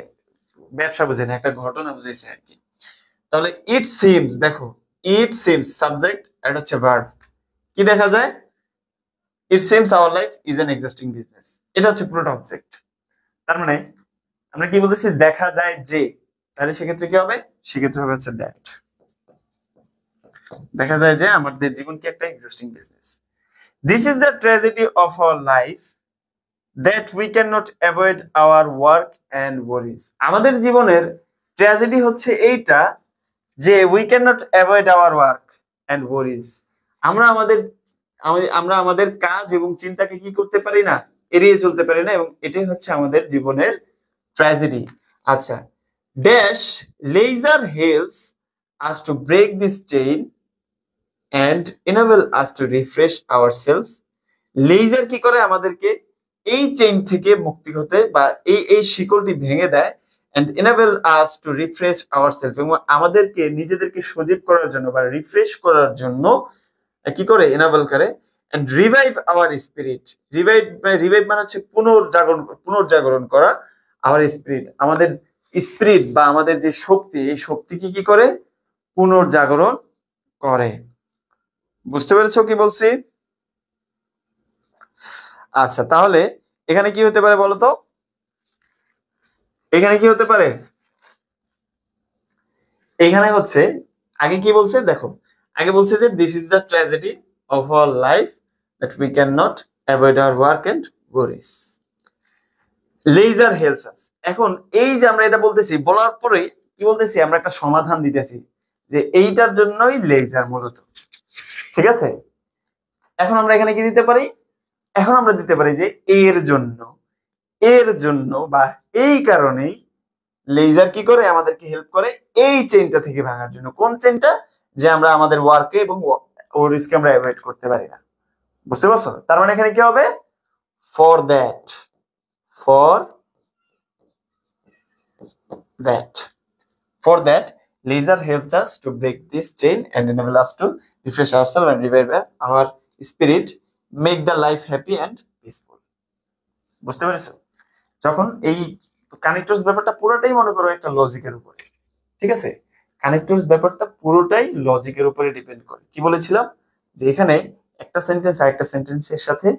Speaker 1: ব্যবসা বুঝে না, একটা ঘটনা বুঝাইছে আর কি। তাহলে ইট সিমস, দেখো ইট সিমস সাবজেক্ট, এটা হচ্ছে ভার্ব। কি দেখা যায়? It seems our life is an existing business, এটা হচ্ছে পুরোটা অবজেক্ট। তার মানে আমরা কি বলতেছি? দেখা যায় যে, তাহলে সেক্ষেত্রে কি হবে? সেক্ষেত্রে হবে হচ্ছে দ্যাট, দেখা যায় যে আমাদের জীবন কি একটা existing business. This is the tragedy of our life, that we cannot avoid our work and worries. আমাদের জীবনের ট্র্যাজেডি হচ্ছে এইটা যে we cannot avoid our work and worries. আমরা আমাদের আমরা আমাদের কাজ এবং চিন্তাকে কি করতে পারি না, এড়িয়ে চলতে পারি না, এবং এটাই হচ্ছে আমাদের জীবনের ট্র্যাজেডি। আচ্ছা, dash leisure helps us to break this chain and enable us to refresh ourselves. Leisure কি করে আমাদেরকে এই চেইন থেকে মুক্তি হতে বা এই শিকলটি ভেঙে দেয়, and enable us to refresh ourselves, এবং আমাদেরকে নিজেদেরকে সজীব করার জন্য বা রিফ্রেশ করার জন্য কি করে, enable করে, and revive our spirit. Revive মানে হচ্ছে পুনর্জাগরণ করা, our spirit, আমাদের স্পিরিট বা আমাদের যে শক্তি, এই শক্তিকে কি করে, পুনর্জাগরণ করে। বুঝতে পেরেছো কি বলছি? আচ্ছা, তাহলে এখানে কি হতে পারে বলতো, এখানে কি হতে পারে, এখানে হচ্ছে আগে কি বলছে দেখো, আগে বলছে যে this is the tragedy of our life that we can not avoid our work and worries. Leisure helps us. এখন এই যে আমরা এটা বলতেছি, বলার পরে কি বলতেছি, আমরা একটা সমাধান দিতেছি যে এইটার জন্যই লেজার মূলত, ঠিক আছে। এখন আমরা এখানে কি দিতে পারি, এখন আমরা দিতে পারি যে এর জন্য বা এই কারণেই লেজার কি করে, আমাদেরকে হেল্প করে এই চেইনটা থেকে ভাঙার জন্য। কোন চেইনটা, যে আমরা আমাদের ওয়ার্কে এবং ওরিসকে আমরা অ্যাভয়েড করতে পারি না। বুঝতে পারছো? তার মানে এখানে কি হবে, for that leisure helps us to break this chain and enable us to refresh ourself and revive our spirit, make the life happy and peaceful. বুঝতে পেরেছো? যখন এই কানেক্টরস ব্যাপারটা পুরোটাই মনে করো একটা লজিকের উপরে, ঠিক আছে। কানেক্টরস ব্যাপারটা পুরোটাই লজিকের উপরে ডিপেন্ড করে। কি বলেছিলাম, যে এখানে একটা সেন্টেন্স আর একটা সেন্টেন্সের সাথে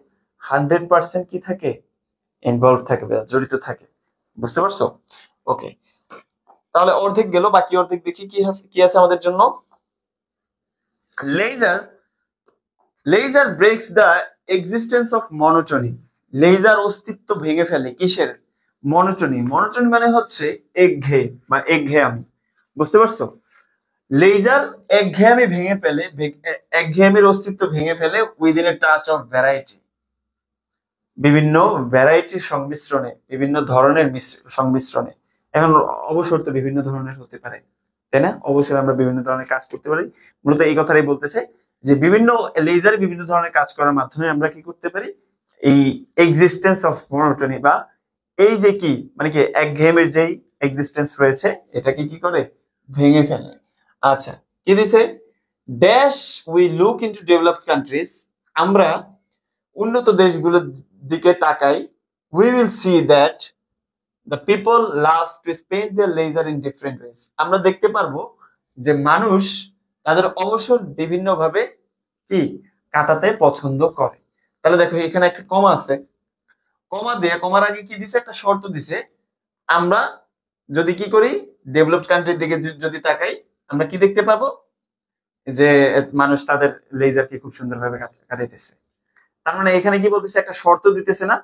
Speaker 1: 100% কি থাকে, ইনভলভ থাকে, জড়িত থাকে। বুঝতে পারছো? ওকে, তাহলে অর্ধেক গেল, বাকি অর্ধেক দেখি কি আছে আমাদের জন্য। Leisure breaks the existence of monotony. Leisure অস্তিত্ব ভেঙে ফেলে কিসের, মনোটনি। মনোটনি মানে হচ্ছে একঘেয়ে বা একঘেয়ামি। বুঝতে পারছো? লেজার একঘেয়ামি ভেঙে ফেলে, একঘেয়ামির অস্তিত্ব ভেঙে ফেলে within a touch of variety, বিভিন্ন ভ্যারাইটির সংমিশ্রণে, বিভিন্ন ধরনের সংমিশ্রণে। এখন অবসর তো বিভিন্ন ধরনের হতে পারে, তাই না? অবশ্যই আমরা বিভিন্ন ধরনের কাজ করতে পারি। মূলত এই কথাটাই বলতেছে যে বিভিন্ন লেজারে বিভিন্ন ধরনের কাজ করার মাধ্যমে আমরা কি করতে পারি, এই এক্সিস্টেন্স অফ মনোটনি বা এই যে কি মানে কি একঘেয়েমির যেই এক্সিস্টেন্স রয়েছে, এটাকে কি করে, ভেঙে ফেলে। আচ্ছা, কি দিছে, dash we look into developed countries, আমরা উন্নত দেশগুলোর দিকে তাকাই, we will see that the people love to spend their leisure in different ways. আমরা দেখতে পারবো যে মানুষ তাদের অবসর বিভিন্ন ভাবে কি কাটাতে পছন্দ করে। তাহলে দেখো এখানে একটা কমা আছে, কমা দিয়ে কমার আগে কি দিছে, একটা শর্ত দিছে। আমরা যদি কি করি, ডেভেলপড কান্ট্রির দিকে যদি তাকাই, আমরা কি দেখতে পাবো, যে মানুষ তাদের লেজারকে খুব সুন্দরভাবে কাটাইতেছে। তার মানে এখানে কি বলতেছে, একটা শর্ত দিতেছে না,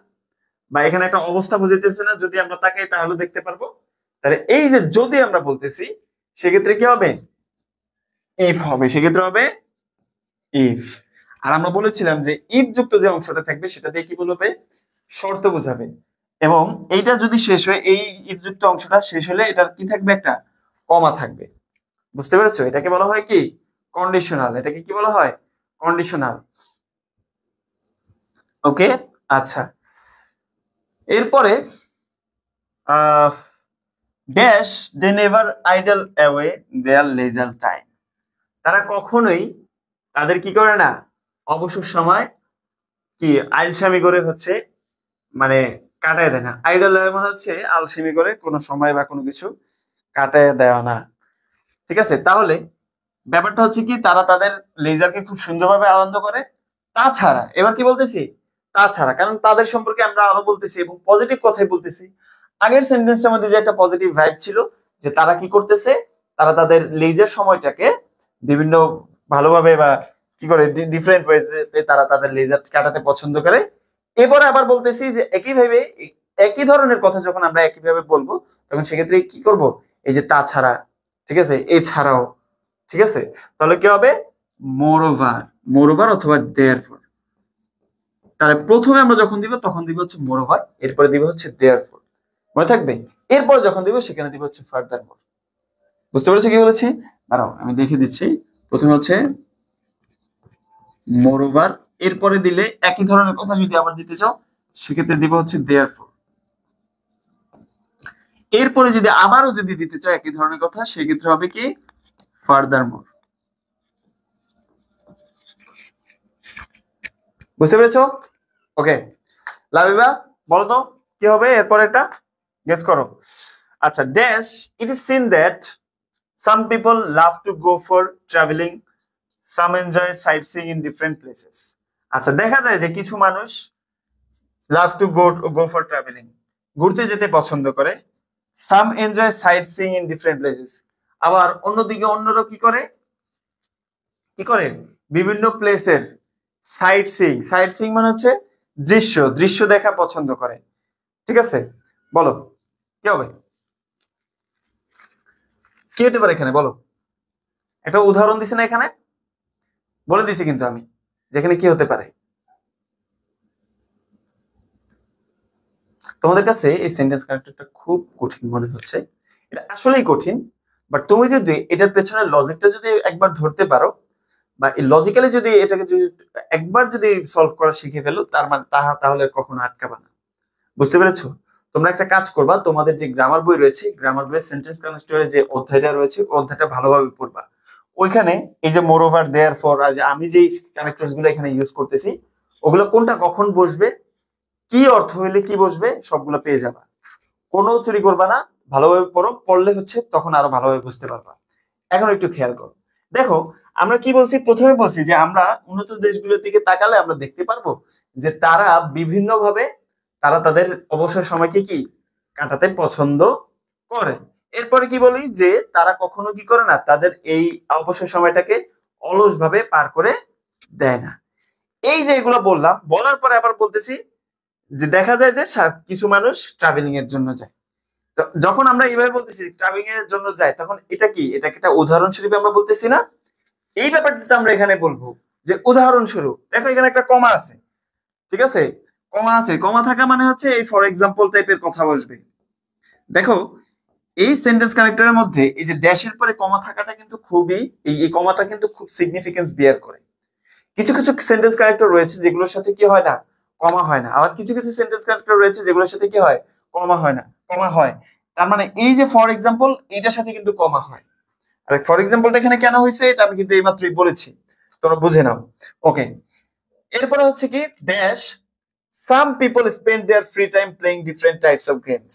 Speaker 1: বা এখানে একটা অবস্থা বুঝাইতেছে না, যদি আমরা তাকাই তাহলে দেখতে পারবো। তাহলে এই যে যদি আমরা বলতেছি, সেক্ষেত্রে কি হবে, ইফ হবে, সেক্ষেত্রে হবে ইফ। আর আমরা বলেছিলাম যে ইফ যুক্ত যে অংশটা থাকবে সেটা দিয়ে কি বলবে, শর্ত বোঝাবে। এবং এইটা যদি শেষ হয়, এই ইফ যুক্ত অংশটা শেষ হলে এটার কি থাকবে, একটা কমা থাকবে। বুঝতে পেরেছো? এটাকে বলা হয় কি, কন্ডিশনাল। এটাকে কি বলা হয়, কন্ডিশনাল। ওকে, আচ্ছা। এরপরে dash they never idle away their leisure time. তারা কখনোই তাদের কি করে না, অবসর সময় কি আলসামি করে হচ্ছে মানে কাটায় দেয় না। আইডল মানে হচ্ছে আলসেমি করে কোনো সময় বা কোনো কিছু কাটায় দেওয়া না, ঠিক আছে। তাহলে ব্যাপারটা হচ্ছে কি, তারা তাদের লেজারকে খুব সুন্দরভাবে আনন্দ করে। তাছাড়া এবার কি বলতেছি, তাছাড়া, কারণ তাদের সম্পর্কে আমরা আরো বলতেছি এবং পজিটিভ কথাই বলতেছি। আগের সেন্টেন্সটার মধ্যে যে একটা পজিটিভ ভাইব ছিল, যে তারা কি করতেছে, তারা তাদের লেজার সময়টাকে বিভিন্ন ভালোভাবে বা কি করে ডিফারেন্ট ওয়েজে তারা তাদের লেজার কাটাতে পছন্দ করে। এবারে আবার বলতেছি যে একইভাবে একই ধরনের কথা যখন আমরা একইভাবে বলবো তখন সেক্ষেত্রে কি করব, এই যে তাছাড়া, ঠিক আছে, এছাড়াও, ঠিক আছে, তাহলে কি হবে, মোরওভার, মোরওভার অথবা দেয়ারফর। তাহলে প্রথমে আমরা যখন দিব তখন দিব হচ্ছে মোরওভার, এরপরে দিব হচ্ছে দেয়ারফর, মনে থাকবে। এরপর যখন দিব সেখানে দিব হচ্ছে ফার্দার মোর। বুঝতে পেরেছো কি বলেছি? দাঁড়াও আমি দেখে দিচ্ছি। প্রথমে হচ্ছে মোরওভার, এরপরে দিলে একই ধরনের কথা যদি আবার দিতে চাও সেক্ষেত্রে দিব হচ্ছে দেয়ারফর। এরপরে যদি আবারও যদি দিতে চাও একই ধরনের কথা সেক্ষেত্রে হবে কি, ফার্দার মোর। বুঝতে পেরেছো? ওকে, লাবিবা বলো তো কি হবে এরপর, এটা গেস করো। আচ্ছা, dash, it is seen that some people love to go for travelling, some enjoy sight seeing in different places. আচ্ছা, দেখা যায় যে কিছু মানুষ love to go for travelling, ঘুরতে যেতে পছন্দ করে, some enjoy sight seeing in different places, আবার অন্যদিকে অন্যরা কি করে, কি করে, বিভিন্ন প্লেসের সাইট সিইং, সাইট সিইং মানে হচ্ছে দৃশ্য, দৃশ্য দেখা পছন্দ করে। ঠিক আছে, বলো কি হবে, কি হতে পারে এখানে, বলো। একটা উদাহরণ দিছি না এখানে, বলে দিছি কিন্তু আমি যেখানে কি হতে পারে। তোমাদের কাছে এই সেন্টেন্স কানেক্টরটা খুব কঠিন মনে হচ্ছে, এটা আসলেই কঠিন, বাট তুমি যদি এটার পেছনে লজিকটা যদি একবার ধরতে পারো, বা এই লজিক্যালি যদি এটাকে যদি একবার যদি সলভ করা শিখে ফেলো, তার মানে তাহলে কখনো আটকাবে না। বুঝতে পেরেছো? তোমরা একটা কাজ করবা, তোমাদের যে গ্রামার বই রয়েছে, গ্রামার বইয়ের সেন্টেন্স কানেক্টরের যে অধ্যায়টা রয়েছে ওই অধ্যায়টা ভালোভাবে পড়বা। ওইখানে এই যে মোর ওভার দেয়ার ফর, আজ আমি যে কানেক্টরস গুলো এখানে ইউজ করতেছি ওগুলো কোনটা কখন বসবে, কি অর্থ হইলে কি বসবে, সবগুলো পেয়ে যাবা। কোনো চুরি করবা না, ভালোভাবে পড়ো, পড়লে হচ্ছে তখন আরো ভালোভাবে বুঝতে পারবা। এখন একটু খেয়াল করো, দেখো আমরা কি বলছি, প্রথমে বলছি যে আমরা উন্নত দেশগুলোর দিকে তাকালে আমরা দেখতে পারবো যে তারা বিভিন্ন ভাবে তারা তাদের অবসর সময়কে কি কাটাতে পছন্দ করে। এরপরে কি বলি যে তারা কখনো কি করে না, তাদের এই অবসর সময়টাকে অলস ভাবে পার করে দেয় না। এই যে এগুলো বললাম, বলার পরে আবার বলতেছি যে দেখা যায় যে কিছু মানুষ ট্রাভেলিং এর জন্য যায়। তো যখন আমরা এইভাবে বলতেছি ট্রাভেলিং এর জন্য যায়, তখন এটা কি, এটাকে একটা উদাহরণস্বরূপ আমরা বলতেছি না, এই ব্যাপারটা আমরা এখানে বলবো যে উদাহরণস্বরূপ দেখো এখানে একটা কমা আছে, ঠিক আছে, কমা আছে, কমা থাকা মানে হচ্ছে এই ফর এক্সাম্পল টাইপের কথা বসবে। দেখো এই সেন্টেন্স কানেক্টরের মধ্যে এই যে ড্যাশের পরে কমা থাকাটা কিন্তু খুবই, এই কমাটা কিন্তু খুব সিগনিফিকেন্স বিয়ার করে। কিছু কিছু সেন্টেন্স কানেক্টর রয়েছে যেগুলোর সাথে কি হয় না, কমা হয় না, আবার কিছু কিছু সেন্টেন্স কানেক্টর রয়েছে যেগুলোর সাথে কি হয়, কমা হয় না, কমা হয়। তার মানে এই যে ফর এক্সাম্পল এইটার সাথে কিন্তু কমা হয়। আর ফর এক্সাম্পলটা এখানে কেন হয়েছে এটা আমি কিন্তু এইমাত্রই বলেছি, তোমরা বুঝে নাও। ওকে, এরপরে হচ্ছে কি dash, some people spend there free time playing different types of games.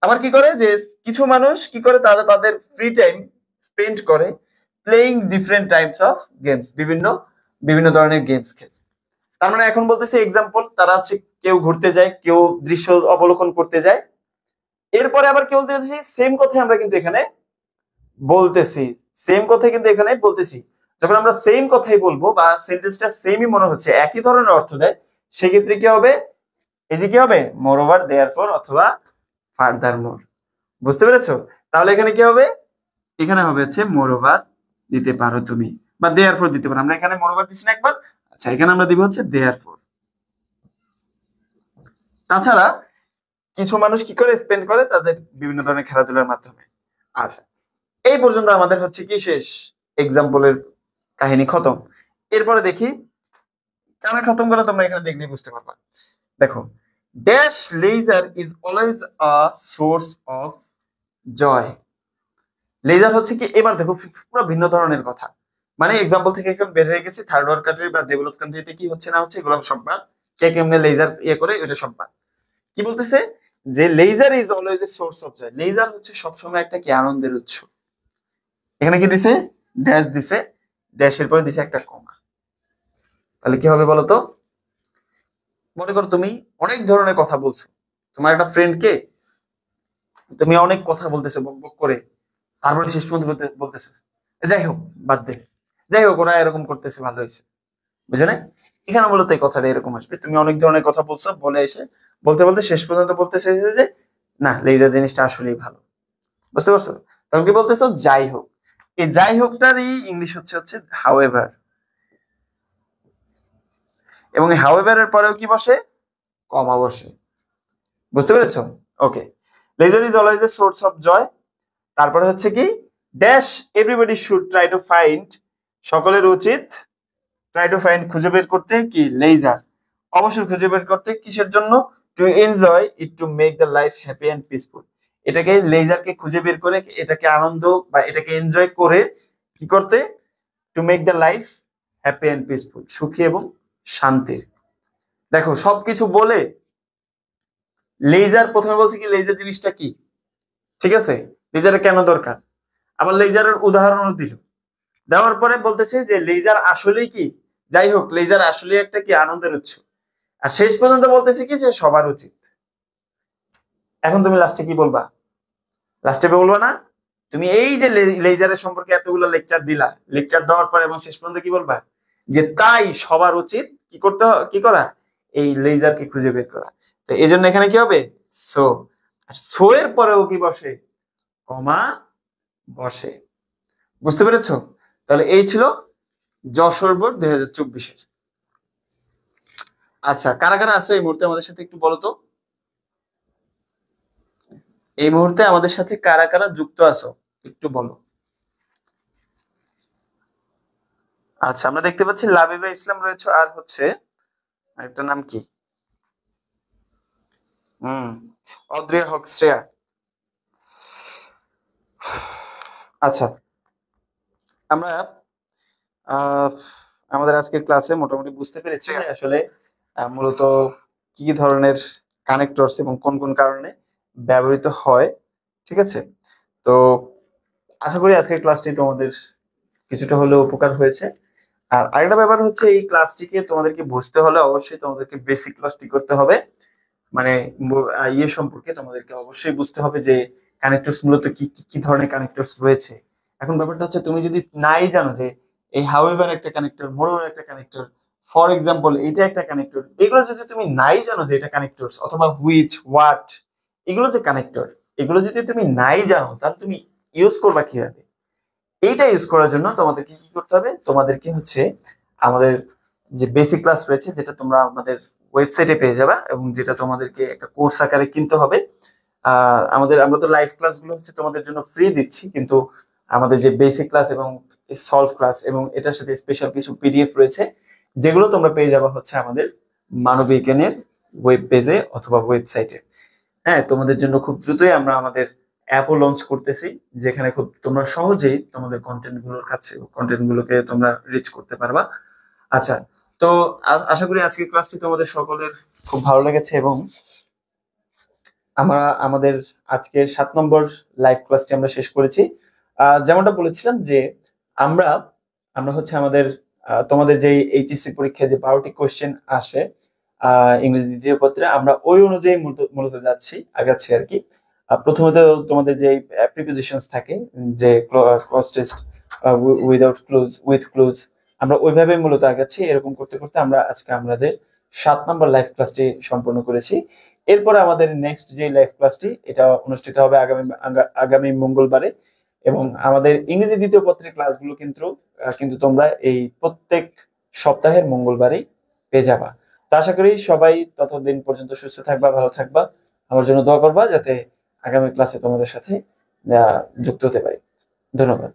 Speaker 1: আবার কি করে যে কিছু মানুষ কি করে, তারা তাদের ফ্রি টাইম স্পেন্ড করে playing different types of games, বিভিন্ন বিভিন্ন ধরনের গেমস খেলে। তার মানে এখন বলতেছে এক্সাম্পল, তারা হচ্ছে কেউ ঘুরতে যায়, কেউ দৃশ্য অবলোকন করতে যায়। এরপরে আবার কি বলতেছি, সেম কথাই আমরা কিন্তু এখানে বলতেছি, সেম কথাই কিন্তু এখানে বলতেছি। যখন আমরা সেম কথাই বলবো বা সেন্টেন্সটা সেমই মনে হচ্ছে, একই ধরনের অর্থ দেয়, সেক্ষেত্রে কি হবে, এই যে কি হবে, মোর ওভার দেয়ারফর অথবা ফার্দার মোর। বুঝতে পেরেছো? তাহলে এখানে কি হবে, এখানে হবে হচ্ছে মোর ওভার দিতে পারো তুমি, বা দেয়ারফর দিতে পারো। আমরা এখানে মোর ওভার দিচ্ছি না একবার, আচ্ছা এখানে আমরা দিব হচ্ছে দেয়ারফর। তাছাড়া কিছু মানুষ কি করে স্পেন্ড করে তাদের বিভিন্ন ধরনের খেলাধুলার মাধ্যমে। আচ্ছা, এই পর্যন্ত আমাদের হচ্ছে কি শেষ, এক্সাম্পলের কাহিনী খতম। এরপরে দেখি কেন খতম করে, তোমরা এখানে দেখলে বুঝতে পারবা। দেখো, dash leisure is always a source of joy. Leisure হচ্ছে কি, এবার দেখো পুরো ভিন্ন ধরনের কথা, মানে এক্সাম্পল থেকে এখন বের হয়ে গেছে, থার্ড ওয়ার্ল্ড কান্ট্রি বা ডেভেলপ কান্ট্রিতে কি হচ্ছে না হচ্ছে এগুলো সব বাদ, কে কেমনে লেজার ইয়ে করে ওটা সব বাদ। কি বলতেছে যে leisure is always a source of joy, leisure হচ্ছে সবসময় একটা কি আনন্দের উৎস। এখানে কি দিছে, ড্যাশ দিছে, ড্যাশের পরে দিছে একটা কমা। তাহলে কি হবে বলতো, মনে করো তুমি অনেক ধরনের কথা বলছো, তোমার একটা ফ্রেন্ডকে তুমি অনেক কথা বলতেছো বক বক করে, তারপরে শেষ পর্যন্ত বলতেছো যাই হোক বাদ দে, যাই হোক ওরা এরকম করতেছে ভালো হয়েছে, বুঝো না, এখানে মূলত এই কথাটা এরকম আসবে, তুমি অনেক ধরনের কথা বলছো, বলে এসে বলতে বলতে শেষ পর্যন্ত বলতে চাইছে যে না, লেজার জিনিসটা আসলেই ভালো। বুঝতে পারছো? তখন কি বলতেছো? যাই হোক। এই যাই হোকটারই ইংলিশ হচ্ছে হচ্ছে হাউএভার, এবং এই হাউএভার এর পরেও কি বসে? কমা বসে। বুঝতে পেরেছো? Okay. Leisure is always a source of joy. তারপরে হচ্ছে কি, dash everybody should try to find, সকলের উচিত ট্রাই টু ফাইন্ড খুঁজে বের করতে কি, লেজার, অবশ্যই খুঁজে বের করতে, কিসের জন্য? To enjoy it, to make the life happy and peaceful. এটাকে লেজারকে খুঁজে বের করে, এটাকে আনন্দ বা এটাকে এনজয় করে কি করতে? To make the life happy and peaceful, সুখী এবং শান্তির। দেখো সবকিছু বলে লেজার প্রথমে বলছে কি, লেজার জিনিসটা কি, ঠিক আছে, লেজারের কেন দরকার, আবার লেজারের উদাহরণও দিল, দেওয়ার পরে বলতেছে যে লেজার আসলেই কি, যাই হোক, লেজার আসলে একটা কি, আনন্দের উৎস। আর শেষ পর্যন্ত বলতেছে কি, যে সবার উচিত। এখন তুমি লাস্টে কি বলবা? লাস্টে বলবা না, তুমি এই যে লেজারের সম্পর্কে এতগুলো লেকচার দিলা, লেকচার দেওয়ার পরে এবং শেষ পর্যন্ত কি বলবা? যে তাই সবার উচিত কি করতে, কি করা? এই লেজারকে খুঁজে বের করা। তো এই জন্য এখানে কি হবে? সো। আর সো এর পরেও কি বসে? কমা বসে। বুঝতে পেরেছো? তাহলে এই ছিল যশোর বোর্ড 2024-এর। আচ্ছা, কারা কারা আছো এই মুহূর্তে আমাদের সাথে একটু বলো তো। এই মুহূর্তে আমাদের সাথে কারা কারা যুক্ত আছো একটু বলো। আচ্ছা, আমরা দেখতে পাচ্ছি লাবিবা ইসলাম রয়েছে, আর হচ্ছে আরেকটা নাম কি, হুম, অদ্রিয়া হক শ্রেয়া। আচ্ছা, আমরা আহ, আমাদের আজকের ক্লাসে মোটামুটি বুঝতে পেরেছি যে আসলে মূলত কি ধরনের কানেক্টরস এবং কোন কোন কারণে ব্যবহৃত হয়। ঠিক আছে? তো আশা করি আজকের ক্লাসটি তোমাদের কিছুটা হলেও উপকার হয়েছে। আর আরেকটা ব্যাপার হচ্ছে, এই ক্লাসটিকে তোমাদেরকে বুঝতে হলে অবশ্যই তোমাদেরকে বেসিক ক্লাসটি করতে হবে। মানে ইয়ে সম্পর্কে তোমাদেরকে অবশ্যই বুঝতে হবে যে কানেক্টরস মূলত কি কি কি ধরনের কানেক্টরস রয়েছে। এখন ব্যাপারটা হচ্ছে, তুমি যদি নাই জানো যে এই হাউএভার একটা কানেক্টর, মোরওভার একটা কানেক্টর, ফর এক্সাম্পল এটা একটা কানেক্টর, এগুলো যদি তুমি নাই জানো যে এটা কানেক্টরস, অথবা হুইচ, হোয়াট, এগুলো যে কানেক্টর, এগুলো যদি তুমি নাই জানো, তাহলে তুমি ইউজ করবা কিভাবে? এইটা ইউজ করার জন্য তোমাদেরকে কি করতে হবে? তোমাদেরকে হচ্ছে আমাদের যে বেসিক ক্লাস রয়েছে, যেটা তোমরা আমাদের ওয়েবসাইটে পেয়ে যাবে এবং যেটা তোমাদেরকে একটা কোর্স আকারে কিনতে হবে। আমরা তো লাইভ ক্লাসগুলো হচ্ছে তোমাদের জন্য ফ্রি দিচ্ছি, কিন্তু আমাদের যে বেসিক ক্লাস এবং সলভ ক্লাস এবং এটার সাথে স্পেশাল কিছু পিডিএফ রয়েছে, যেগুলো তোমরা পেয়ে যাবে হচ্ছে আমাদের মানবিজ্ঞানের ওয়েব পেজে অথবা ওয়েবসাইটে। হ্যাঁ, তোমাদের জন্য খুব দ্রুতই আমরা আমাদের অ্যাপও লঞ্চ করতেছি, যেখানে খুব তোমরা সহজেই তোমাদের কন্টেন্ট গুলোকে তোমরা রিচ করতে পারবা। আচ্ছা, তো আশা করি আজকের ক্লাসটি তোমাদের সকলের খুব ভালো লেগেছে, এবং আমরা আমাদের আজকের 7 নম্বর লাইভ ক্লাসটি আমরা শেষ করেছি। যেমনটা বলেছিলাম যে আমরা আমরা হচ্ছে আমাদের তোমাদের যে এইচএসসি পরীক্ষায় যে 12টি কোশ্চেন আসে ইংরেজি দ্বিতীয় পত্রে, আমরা ওই অনুযায়ী মূলত আগাচ্ছি আর কি। প্রথমত তোমাদের যে প্রিপোজিশনস থাকে, যে clause test, without clues, with clues, আমরা ওইভাবে মূলত আগাচ্ছি। এরকম করতে করতে আমরা আজকে আমাদের 7 নম্বর লাইভ ক্লাসটি সম্পূর্ণ করেছি। এরপরে আমাদের নেক্সট যে লাইভ ক্লাসটি, এটা অনুষ্ঠিত হবে আগামী মঙ্গলবারে, এবং আমাদের ইংরেজি দ্বিতীয় পত্রের ক্লাসগুলো কিন্তু তোমরা এই প্রত্যেক সপ্তাহের মঙ্গলবারেই পেয়ে যাবা। তা আশা করি সবাই ততদিন পর্যন্ত সুস্থ থাকবা, ভালো থাকবা, আমার জন্য দোয়া করবা যাতে আগামী ক্লাসে তোমাদের সাথে যুক্ত হতে পারি। ধন্যবাদ।